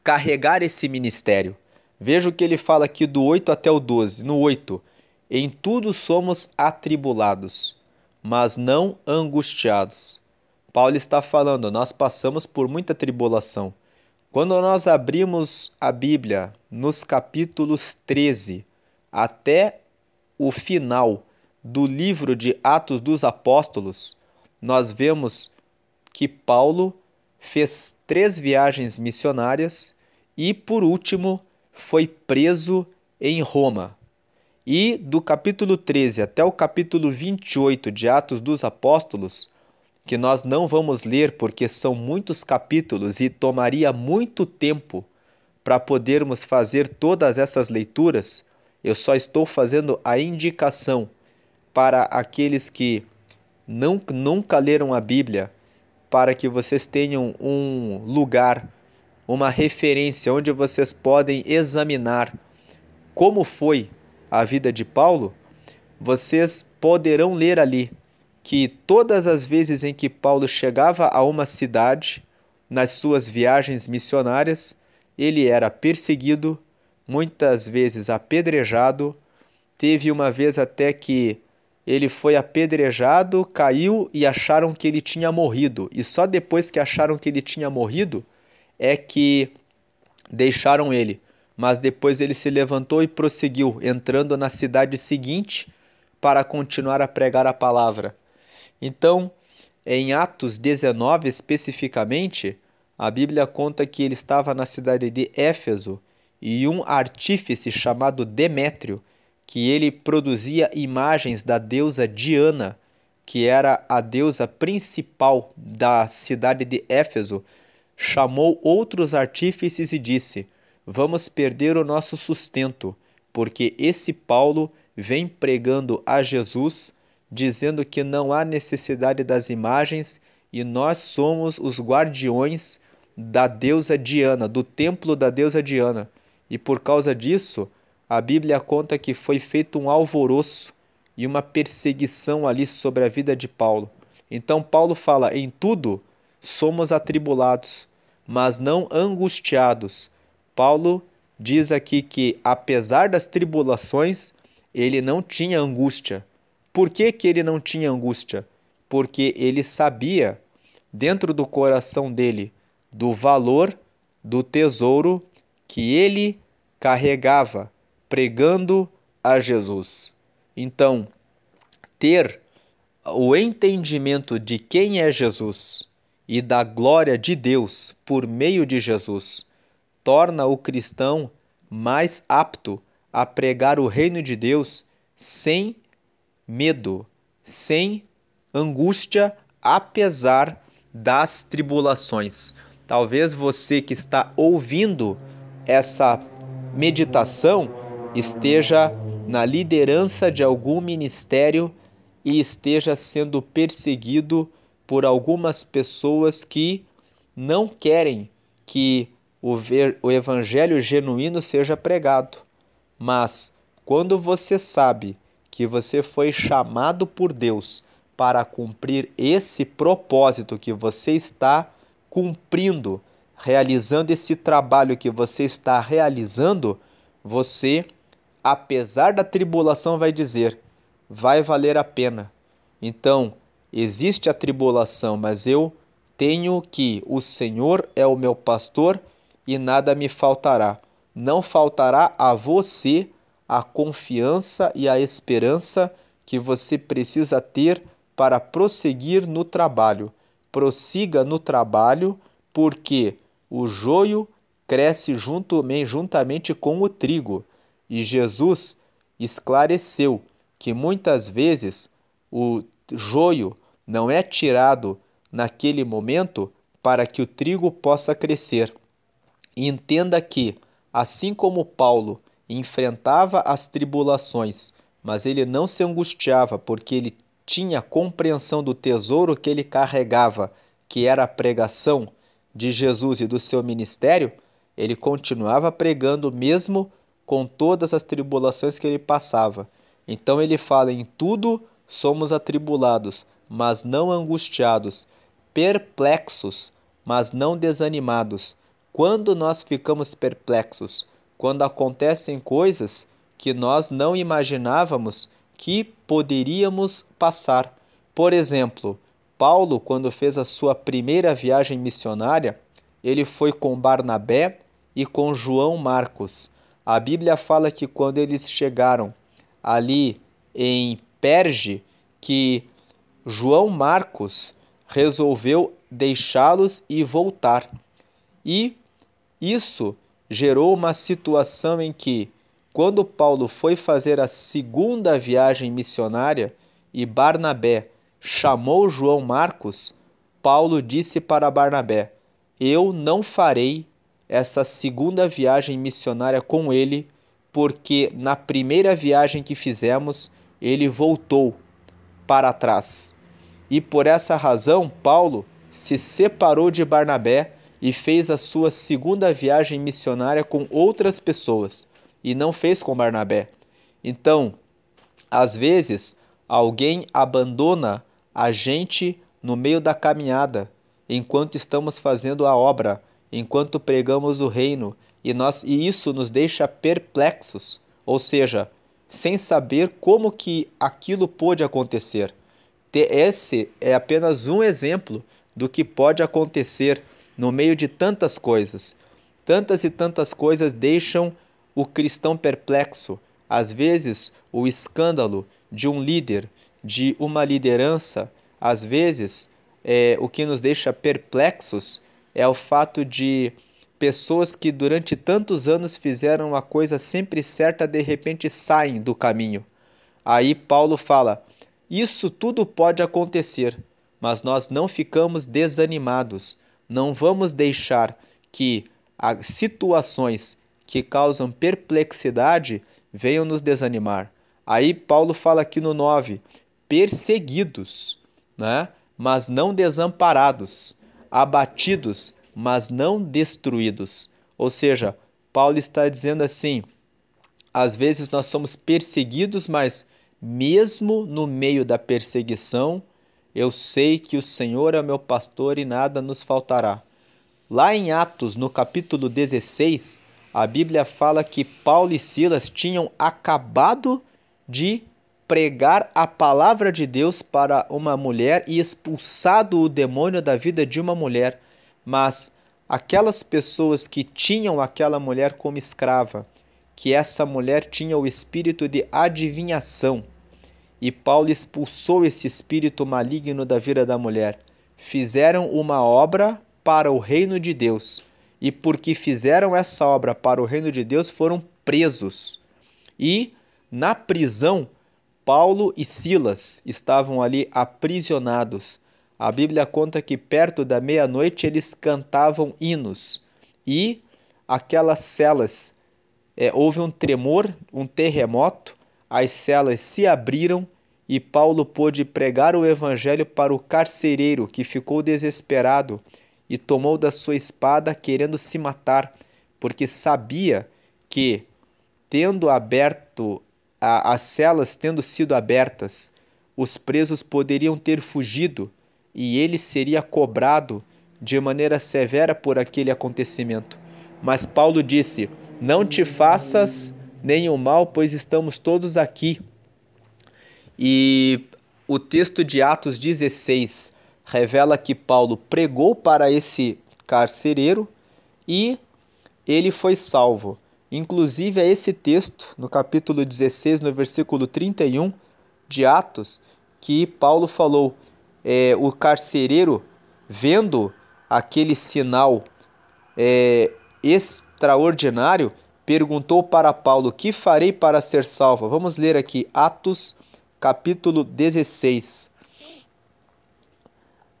carregar esse ministério. Veja o que ele fala aqui do 8 até o 12. No 8, em tudo somos atribulados, mas não angustiados. Paulo está falando, nós passamos por muita tribulação. Quando nós abrimos a Bíblia nos capítulos 13 até o final do livro de Atos dos Apóstolos, nós vemos que Paulo fez 3 viagens missionárias e, por último, foi preso em Roma. E do capítulo 13 até o capítulo 28 de Atos dos Apóstolos, que nós não vamos ler porque são muitos capítulos e tomaria muito tempo para podermos fazer todas essas leituras, eu só estou fazendo a indicação para aqueles que nunca leram a Bíblia, para que vocês tenham um lugar uma referência onde vocês podem examinar como foi a vida de Paulo, vocês poderão ler ali que todas as vezes em que Paulo chegava a uma cidade, nas suas viagens missionárias, ele era perseguido, muitas vezes apedrejado. Teve uma vez até que ele foi apedrejado, caiu e acharam que ele tinha morrido. E só depois que acharam que ele tinha morrido é que deixaram ele. Mas depois ele se levantou e prosseguiu, entrando na cidade seguinte para continuar a pregar a palavra. Então, em Atos 19 especificamente, a Bíblia conta que ele estava na cidade de Éfeso e um artífice chamado Demétrio, que ele produzia imagens da deusa Diana, que era a deusa principal da cidade de Éfeso, chamou outros artífices e disse: vamos perder o nosso sustento, porque esse Paulo vem pregando a Jesus, dizendo que não há necessidade das imagens e nós somos os guardiões da deusa Diana, do templo da deusa Diana. E por causa disso, a Bíblia conta que foi feito um alvoroço e uma perseguição ali sobre a vida de Paulo. Então Paulo fala: em tudo somos atribulados, mas não angustiados. Paulo diz aqui que, apesar das tribulações, ele não tinha angústia. Por que que ele não tinha angústia? Porque ele sabia, dentro do coração dele, do valor do tesouro que ele carregava, pregando a Jesus. Então, ter o entendimento de quem é Jesus e da glória de Deus por meio de Jesus torna o cristão mais apto a pregar o reino de Deus sem medo, sem angústia, apesar das tribulações. Talvez você que está ouvindo essa meditação esteja na liderança de algum ministério e esteja sendo perseguido por algumas pessoas que não querem que o evangelho genuíno seja pregado. Mas quando você sabe que você foi chamado por Deus para cumprir esse propósito que você está cumprindo, realizando esse trabalho que você está realizando, você, apesar da tribulação, vai dizer: vai valer a pena. Então, existe a tribulação, mas eu tenho que o Senhor é o meu pastor e nada me faltará. Não faltará a você a confiança e a esperança que você precisa ter para prosseguir no trabalho. Prossiga no trabalho, porque o joio cresce juntamente com o trigo. E Jesus esclareceu que muitas vezes o joio não é tirado naquele momento para que o trigo possa crescer. E entenda que, assim como Paulo enfrentava as tribulações, mas ele não se angustiava porque ele tinha compreensão do tesouro que ele carregava, que era a pregação de Jesus e do seu ministério, ele continuava pregando mesmo com todas as tribulações que ele passava. Então ele fala: em tudo somos atribulados, mas não angustiados, perplexos, mas não desanimados. Quando nós ficamos perplexos? Quando acontecem coisas que nós não imaginávamos que poderíamos passar. Por exemplo, Paulo, quando fez a sua primeira viagem missionária, ele foi com Barnabé e com João Marcos. A Bíblia fala que quando eles chegaram ali em Perge, que João Marcos resolveu deixá-los e voltar. E isso gerou uma situação em que, quando Paulo foi fazer a segunda viagem missionária e Barnabé chamou João Marcos, Paulo disse para Barnabé: eu não farei essa segunda viagem missionária com ele, porque na primeira viagem que fizemos, ele voltou para trás. E por essa razão, Paulo se separou de Barnabé e fez a sua segunda viagem missionária com outras pessoas, e não fez com Barnabé. Então, às vezes, alguém abandona a gente no meio da caminhada, enquanto estamos fazendo a obra, enquanto pregamos o reino, e isso nos deixa perplexos, ou seja, sem saber como que aquilo pôde acontecer. Esse é apenas um exemplo do que pode acontecer no meio de tantas coisas. Tantas e tantas coisas deixam o cristão perplexo. Às vezes, o escândalo de um líder, de uma liderança, às vezes, o que nos deixa perplexos é o fato de pessoas que durante tantos anos fizeram a coisa sempre certa, de repente saem do caminho. Aí Paulo fala: isso tudo pode acontecer, mas nós não ficamos desanimados. Não vamos deixar que as situações que causam perplexidade venham nos desanimar. Aí Paulo fala aqui no 9: perseguidos, né? Mas não desamparados, abatidos, mas não destruídos. Ou seja, Paulo está dizendo assim: às vezes nós somos perseguidos, mas mesmo no meio da perseguição, eu sei que o Senhor é meu pastor e nada nos faltará. Lá em Atos, no capítulo 16, a Bíblia fala que Paulo e Silas tinham acabado de pregar a palavra de Deus para uma mulher e expulsado o demônio da vida de uma mulher. Mas aquelas pessoas que tinham aquela mulher como escrava, que essa mulher tinha o espírito de adivinhação, e Paulo expulsou esse espírito maligno da vida da mulher. Fizeram uma obra para o reino de Deus, e porque fizeram essa obra para o reino de Deus, foram presos. E na prisão, Paulo e Silas estavam ali aprisionados. A Bíblia conta que perto da meia-noite eles cantavam hinos, e aquelas celas, houve um tremor, um terremoto, as celas se abriram e Paulo pôde pregar o evangelho para o carcereiro, que ficou desesperado e tomou da sua espada querendo se matar, porque sabia que, tendo aberto as celas tendo sido abertas, os presos poderiam ter fugido e ele seria cobrado de maneira severa por aquele acontecimento. Mas Paulo disse: não te faças nenhum mal, pois estamos todos aqui. E o texto de Atos 16 revela que Paulo pregou para esse carcereiro e ele foi salvo. Inclusive é esse texto, no capítulo 16, no versículo 31 de Atos, que Paulo falou, o carcereiro, vendo aquele sinal extraordinário, perguntou para Paulo: que farei para ser salvo? Vamos ler aqui Atos capítulo 16,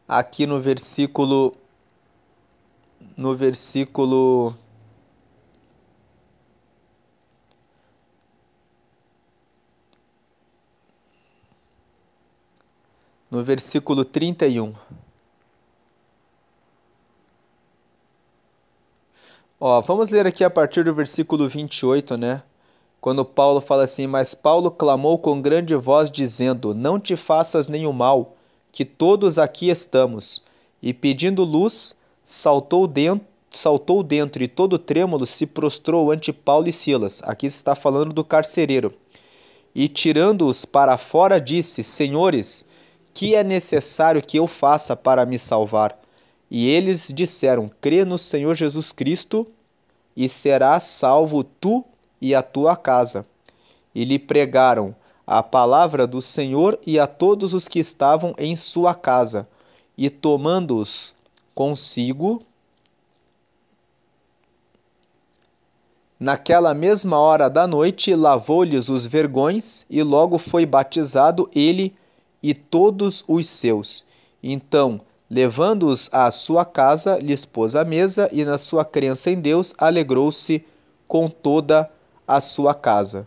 aqui no versículo 31. Vamos ler aqui a partir do versículo 28, né? Quando Paulo fala assim: mas Paulo clamou com grande voz, dizendo: não te faças nenhum mal, que todos aqui estamos. E pedindo luz, saltou dentro e todo trêmulo se prostrou ante Paulo e Silas. Aqui se está falando do carcereiro. E tirando-os para fora, disse: senhores, que é necessário que eu faça para me salvar? E eles disseram: crê no Senhor Jesus Cristo e serás salvo tu e a tua casa. E lhe pregaram a palavra do Senhor e a todos os que estavam em sua casa. E tomando-os consigo, naquela mesma hora da noite, lavou-lhes os vergões, e logo foi batizado ele e todos os seus. Então, levando-os à sua casa, lhes pôs a mesa, e na sua crença em Deus alegrou-se com toda a sua casa.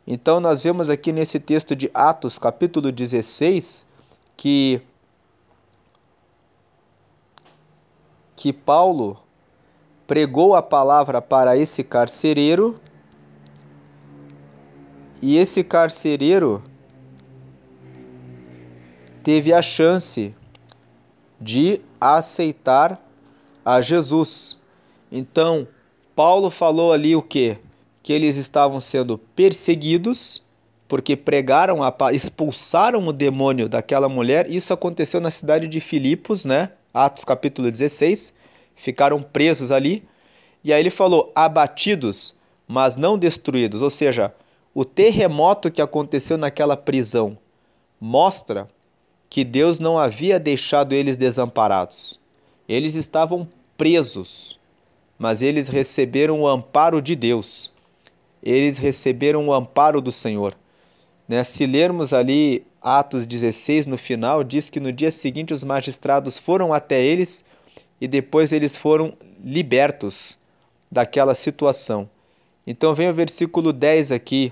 Então nós vemos aqui nesse texto de Atos, capítulo 16, que Paulo pregou a palavra para esse carcereiro, e esse carcereiro teve a chance de aceitar a Jesus. Então, Paulo falou ali o quê? Que eles estavam sendo perseguidos porque pregaram, expulsaram o demônio daquela mulher. Isso aconteceu na cidade de Filipos, né? Atos capítulo 16. Ficaram presos ali. E aí ele falou, abatidos, mas não destruídos. Ou seja, o terremoto que aconteceu naquela prisão mostra que Deus não havia deixado eles desamparados. Eles estavam presos, mas eles receberam o amparo de Deus. Eles receberam o amparo do Senhor. Né? Se lermos ali Atos 16, no final, diz que no dia seguinte os magistrados foram até eles e depois eles foram libertos daquela situação. Então vem o versículo 10 aqui,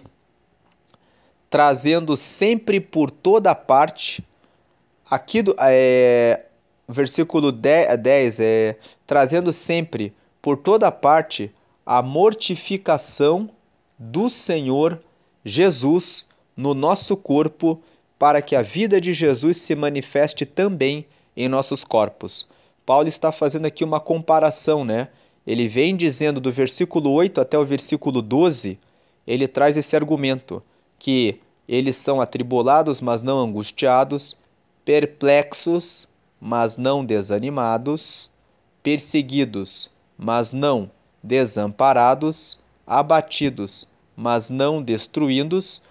trazendo sempre por toda parte, aqui versículo 10 trazendo sempre por toda parte a mortificação do Senhor Jesus no nosso corpo, para que a vida de Jesus se manifeste também em nossos corpos. Paulo está fazendo aqui uma comparação, né? Ele vem dizendo do versículo 8 até o versículo 12, ele traz esse argumento, que eles são atribulados, mas não angustiados, perplexos, mas não desanimados, perseguidos, mas não desamparados, abatidos, mas não destruídos,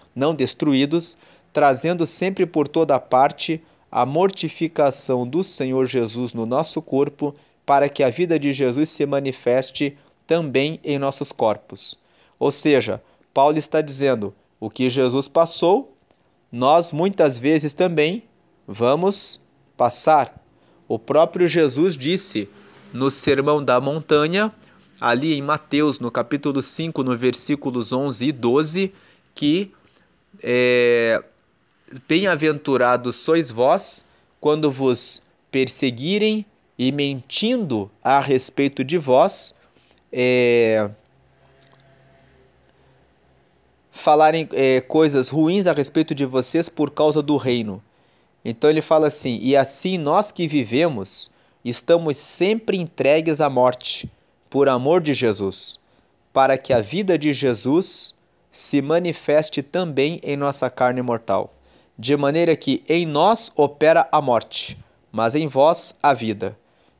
trazendo sempre por toda parte a mortificação do Senhor Jesus no nosso corpo, para que a vida de Jesus se manifeste também em nossos corpos. Ou seja, Paulo está dizendo, o que Jesus passou, nós muitas vezes também vamos passar. O próprio Jesus disse no Sermão da Montanha, ali em Mateus, no capítulo 5, no versículos 11 e 12, que bem-aventurados sois vós quando vos perseguirem e mentindo a respeito de vós, falarem coisas ruins a respeito de vocês por causa do reino. Então ele fala assim, e assim nós que vivemos, estamos sempre entregues à morte, por amor de Jesus, para que a vida de Jesus se manifeste também em nossa carne mortal, de maneira que em nós opera a morte, mas em vós a vida.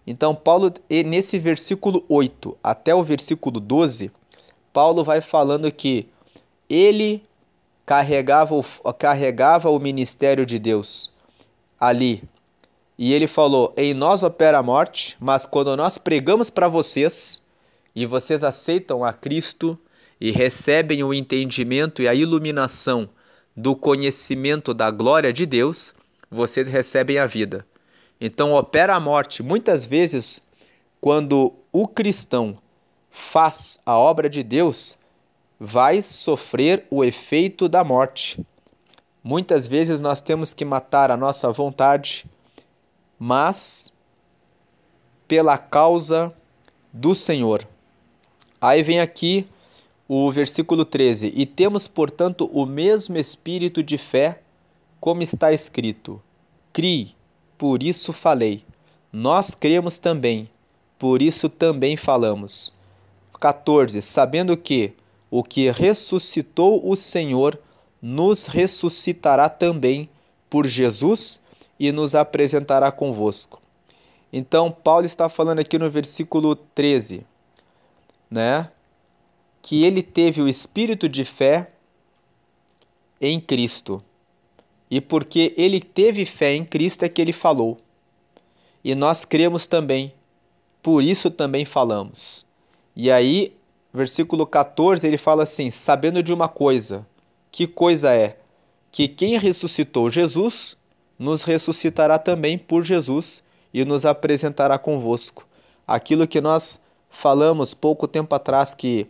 Então Paulo, nesse versículo 8 até o versículo 12, Paulo vai falando que ele carregava o ministério de Deus ali. E ele falou, em nós opera a morte, mas quando nós pregamos para vocês, e vocês aceitam a Cristo e recebem o entendimento e a iluminação do conhecimento da glória de Deus, vocês recebem a vida. Então opera a morte. Muitas vezes, quando o cristão faz a obra de Deus, vai sofrer o efeito da morte. Muitas vezes nós temos que matar a nossa vontade, mas pela causa do Senhor. Aí vem aqui o versículo 13. E temos, portanto, o mesmo espírito de fé, como está escrito. Crie, por isso falei. Nós cremos também, por isso também falamos. 14. Sabendo que o que ressuscitou o Senhor nos ressuscitará também por Jesus e nos apresentará convosco. Então, Paulo está falando aqui no versículo 13, né? Que ele teve o espírito de fé em Cristo. E porque ele teve fé em Cristo é que ele falou. E nós cremos também, por isso também falamos. E aí, versículo 14, ele fala assim, sabendo de uma coisa. Que coisa é? Que quem ressuscitou Jesus, nos ressuscitará também por Jesus e nos apresentará convosco. Aquilo que nós falamos pouco tempo atrás, que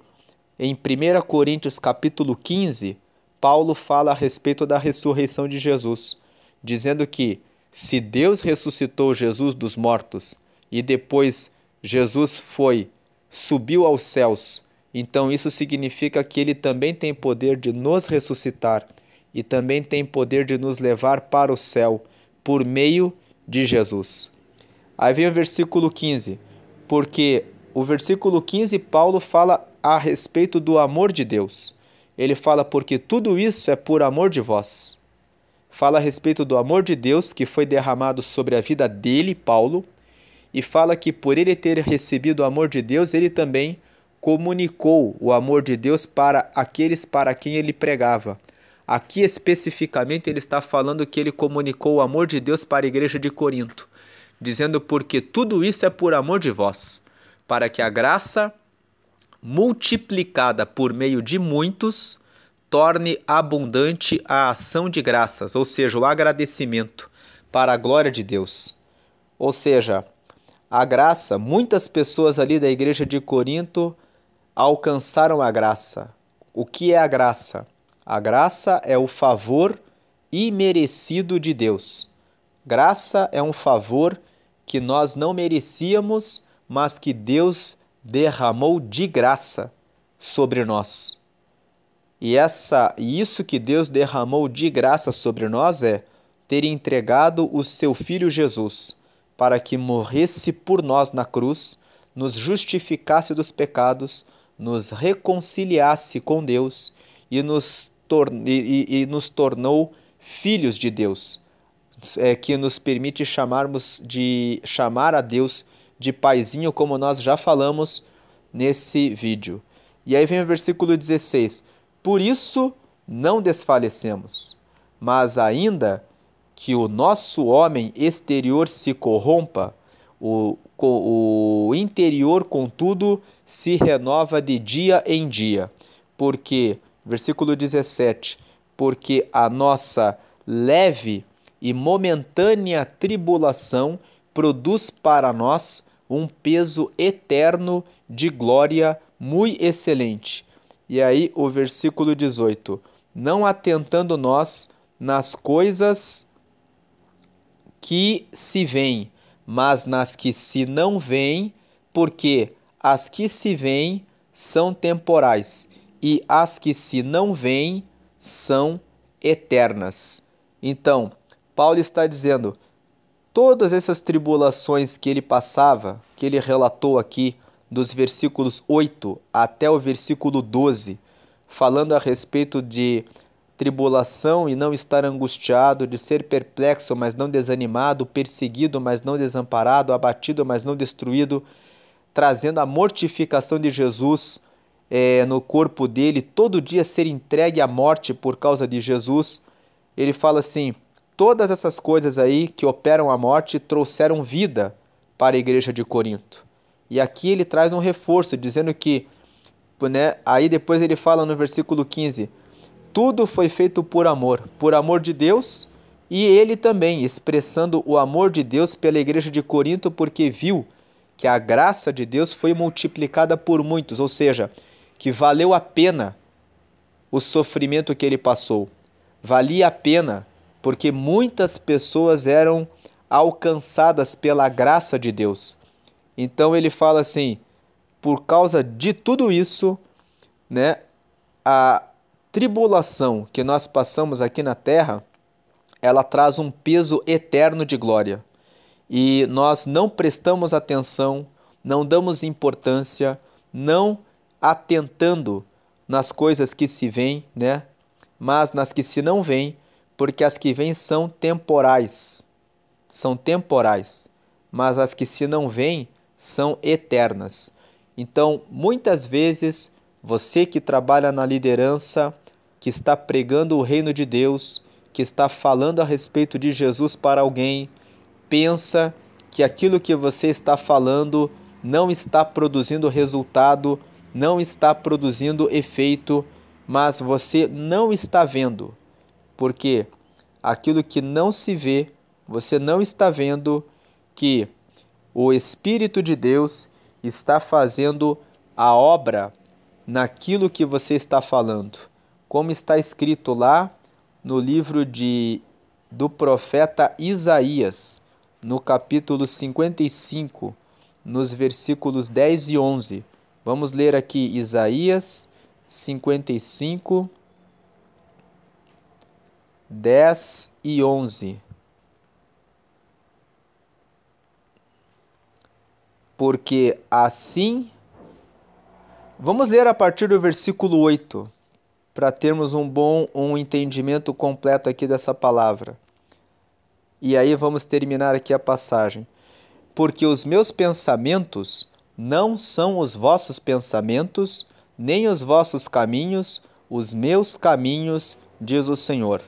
em 1 Coríntios capítulo 15, Paulo fala a respeito da ressurreição de Jesus, dizendo que se Deus ressuscitou Jesus dos mortos e depois Jesus foi subiu aos céus. Então isso significa que ele também tem poder de nos ressuscitar e também tem poder de nos levar para o céu por meio de Jesus. Aí vem o versículo 15, porque o versículo 15 Paulo fala a respeito do amor de Deus. Ele fala porque tudo isso é por amor de vós. Fala a respeito do amor de Deus que foi derramado sobre a vida dele, Paulo, e fala que por ele ter recebido o amor de Deus, ele também comunicou o amor de Deus para aqueles para quem ele pregava. Aqui especificamente ele está falando que ele comunicou o amor de Deus para a igreja de Corinto, dizendo porque tudo isso é por amor de vós, para que a graça multiplicada por meio de muitos torne abundante a ação de graças, ou seja, o agradecimento para a glória de Deus. Ou seja, a graça, muitas pessoas ali da igreja de Corinto alcançaram a graça. O que é a graça? A graça é o favor imerecido de Deus. Graça é um favor que nós não merecíamos, mas que Deus derramou de graça sobre nós. E isso que Deus derramou de graça sobre nós é ter entregado o seu Filho Jesus para que morresse por nós na cruz, nos justificasse dos pecados, nos reconciliasse com Deus e nos tornou filhos de Deus, que nos permite chamar a Deus de paizinho, como nós já falamos nesse vídeo. E aí vem o versículo 16. Por isso não desfalecemos, mas ainda que o nosso homem exterior se corrompa, o interior, contudo, se renova de dia em dia. Porque, versículo 17, porque a nossa leve e momentânea tribulação produz para nós um peso eterno de glória muito excelente. E aí o versículo 18, não atentando nós nas coisas que se veem, mas nas que se não veem, porque as que se veem são temporais e as que se não veem são eternas. Então, Paulo está dizendo, todas essas tribulações que ele passava, que ele relatou aqui, dos versículos 8 até o versículo 12, falando a respeito de tribulação e não estar angustiado, de ser perplexo, mas não desanimado, perseguido, mas não desamparado, abatido, mas não destruído, trazendo a mortificação de Jesus no corpo dele, todo dia ser entregue à morte por causa de Jesus. Ele fala assim, todas essas coisas aí que operam a morte trouxeram vida para a igreja de Corinto. E aqui ele traz um reforço, dizendo que, aí depois ele fala no versículo 15, tudo foi feito por amor de Deus, e ele também expressando o amor de Deus pela igreja de Corinto, porque viu que a graça de Deus foi multiplicada por muitos, ou seja, que valeu a pena o sofrimento que ele passou. Valia a pena, porque muitas pessoas eram alcançadas pela graça de Deus. Então ele fala assim, por causa de tudo isso, a tribulação que nós passamos aqui na terra, ela traz um peso eterno de glória. E nós não prestamos atenção, não damos importância, não atentando nas coisas que se veem, mas nas que se não veem, porque as que vêm são temporais, mas as que se não veem são eternas. Então, muitas vezes, você que trabalha na liderança, que está pregando o reino de Deus, que está falando a respeito de Jesus para alguém, pensa que aquilo que você está falando não está produzindo resultado, não está produzindo efeito, mas você não está vendo, porque aquilo que não se vê, você não está vendo que o Espírito de Deus está fazendo a obra naquilo que você está falando. Como está escrito lá no livro do profeta Isaías, no capítulo 55, nos versículos 10 e 11, Vamos ler aqui Isaías 55, 10 e 11. Porque assim... Vamos ler a partir do versículo 8, para termos um entendimento completo aqui dessa palavra. E aí vamos terminar aqui a passagem. Porque os meus pensamentos não são os vossos pensamentos, nem os vossos caminhos, os meus caminhos, diz o Senhor.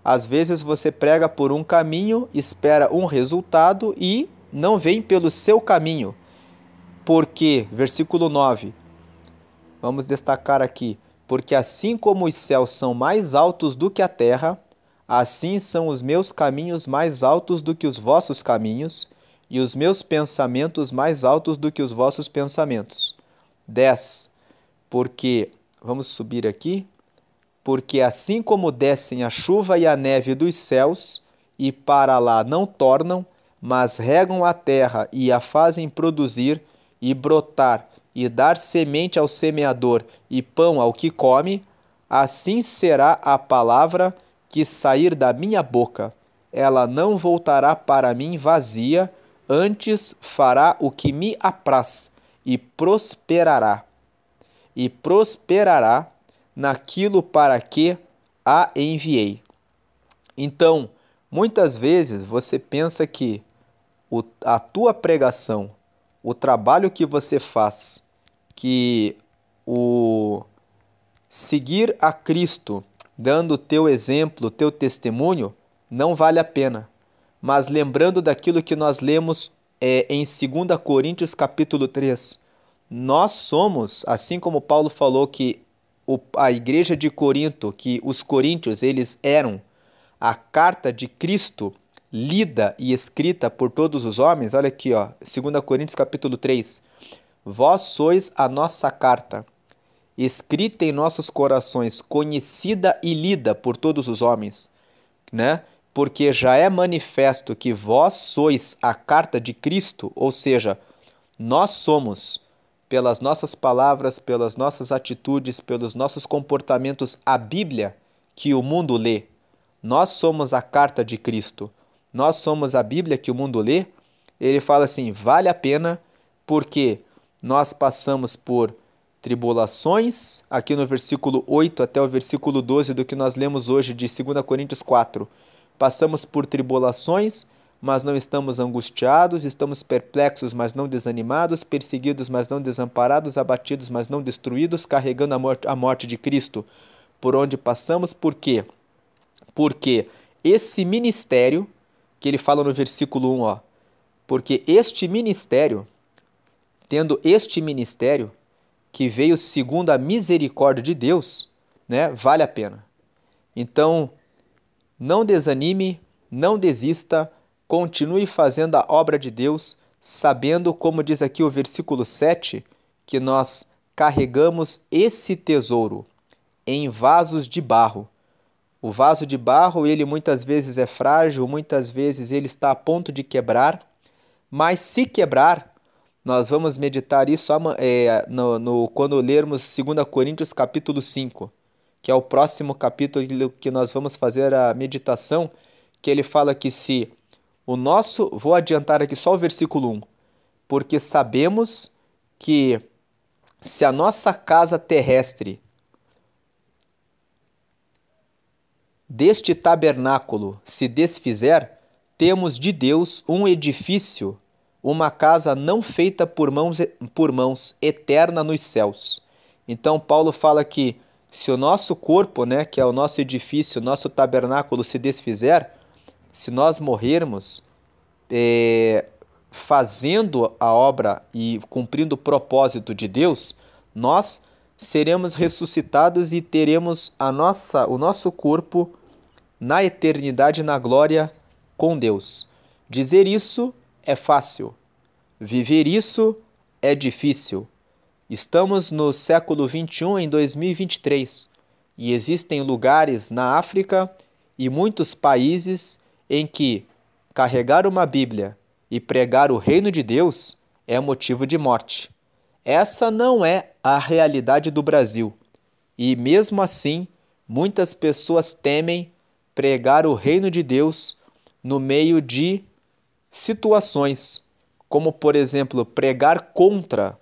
Às vezes você prega por um caminho, espera um resultado e não vem pelo seu caminho. Porque, versículo 9, vamos destacar aqui, porque assim como os céus são mais altos do que a terra, assim são os meus caminhos mais altos do que os vossos caminhos, e os meus pensamentos mais altos do que os vossos pensamentos. 10. Porque, vamos subir aqui, porque assim como descem a chuva e a neve dos céus, e para lá não tornam, mas regam a terra e a fazem produzir, e brotar, e dar semente ao semeador e pão ao que come, assim será a palavra que sair da minha boca. Ela não voltará para mim vazia, antes fará o que me apraz, e prosperará. E prosperará naquilo para que a enviei. Então, muitas vezes você pensa que a tua pregação, o trabalho que você faz, que o seguir a Cristo, dando o teu exemplo, teu testemunho, não vale a pena. Mas lembrando daquilo que nós lemos em 2 Coríntios capítulo 3, nós somos, assim como Paulo falou que a igreja de Corinto, que os coríntios, eles eram a carta de Cristo lida e escrita por todos os homens. Olha aqui, ó, 2 Coríntios capítulo 3. Vós sois a nossa carta, escrita em nossos corações, conhecida e lida por todos os homens, né? Porque já é manifesto que vós sois a carta de Cristo, ou seja, nós somos, pelas nossas palavras, pelas nossas atitudes, pelos nossos comportamentos, a Bíblia que o mundo lê. Nós somos a carta de Cristo. Nós somos a Bíblia que o mundo lê. Ele fala assim, vale a pena porque nós passamos por tribulações, aqui no versículo 8 até o versículo 12 do que nós lemos hoje de 2 Coríntios 4. Passamos por tribulações, mas não estamos angustiados, estamos perplexos, mas não desanimados, perseguidos, mas não desamparados, abatidos, mas não destruídos, carregando a morte de Cristo. Por onde passamos, por quê? Porque esse ministério, que ele fala no versículo 1, ó, porque este ministério, tendo este ministério, que veio segundo a misericórdia de Deus, né, vale a pena. Então, não desanime, não desista, continue fazendo a obra de Deus, sabendo, como diz aqui o versículo 7, que nós carregamos esse tesouro em vasos de barro. O vaso de barro, ele muitas vezes é frágil, muitas vezes ele está a ponto de quebrar, mas se quebrar, nós vamos meditar isso quando lermos 2 Coríntios capítulo 5, que é o próximo capítulo que nós vamos fazer a meditação, que ele fala que se o nosso... Vou adiantar aqui só o versículo 1. Porque sabemos que se a nossa casa terrestre deste tabernáculo se desfizer, temos de Deus um edifício, uma casa não feita por mãos, eterna nos céus. Então Paulo fala que se o nosso corpo, né, que é o nosso edifício, nosso tabernáculo se desfizer, se nós morrermos fazendo a obra e cumprindo o propósito de Deus, nós seremos ressuscitados e teremos o nosso corpo na eternidade, na glória com Deus. Dizer isso é fácil, viver isso é difícil. Estamos no século 21, em 2023, e existem lugares na África e muitos países em que carregar uma Bíblia e pregar o reino de Deus é motivo de morte. Essa não é a realidade do Brasil. E mesmo assim, muitas pessoas temem pregar o reino de Deus no meio de situações, como por exemplo, pregar contra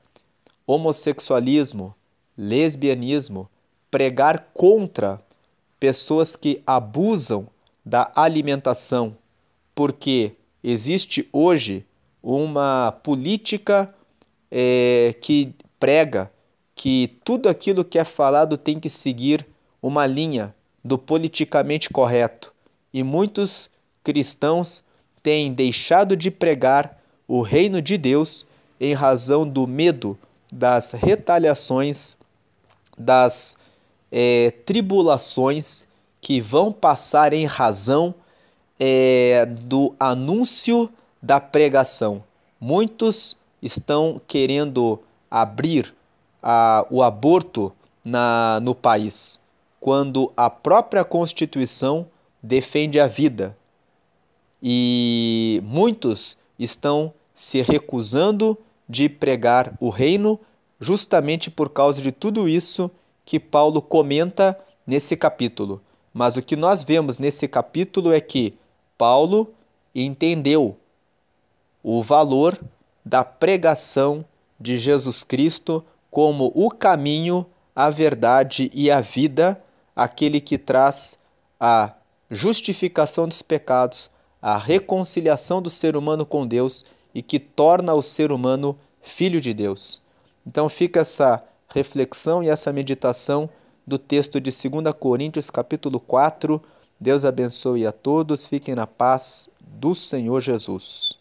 homossexualismo, lesbianismo, pregar contra pessoas que abusam da alimentação, porque existe hoje uma política que prega que tudo aquilo que é falado tem que seguir uma linha do politicamente correto. E muitos cristãos têm deixado de pregar o reino de Deus em razão do medo das retaliações, das tribulações que vão passar em razão do anúncio da pregação. Muitos estão querendo abrir o aborto no país, quando a própria Constituição defende a vida. E muitos estão se recusando de pregar o reino justamente por causa de tudo isso que Paulo comenta nesse capítulo. Mas o que nós vemos nesse capítulo é que Paulo entendeu o valor da pregação de Jesus Cristo como o caminho, a verdade e a vida, aquele que traz a justificação dos pecados, a reconciliação do ser humano com Deus e que torna o ser humano filho de Deus. Então fica essa reflexão e essa meditação do texto de 2 Coríntios, capítulo 4. Deus abençoe a todos, fiquem na paz do Senhor Jesus.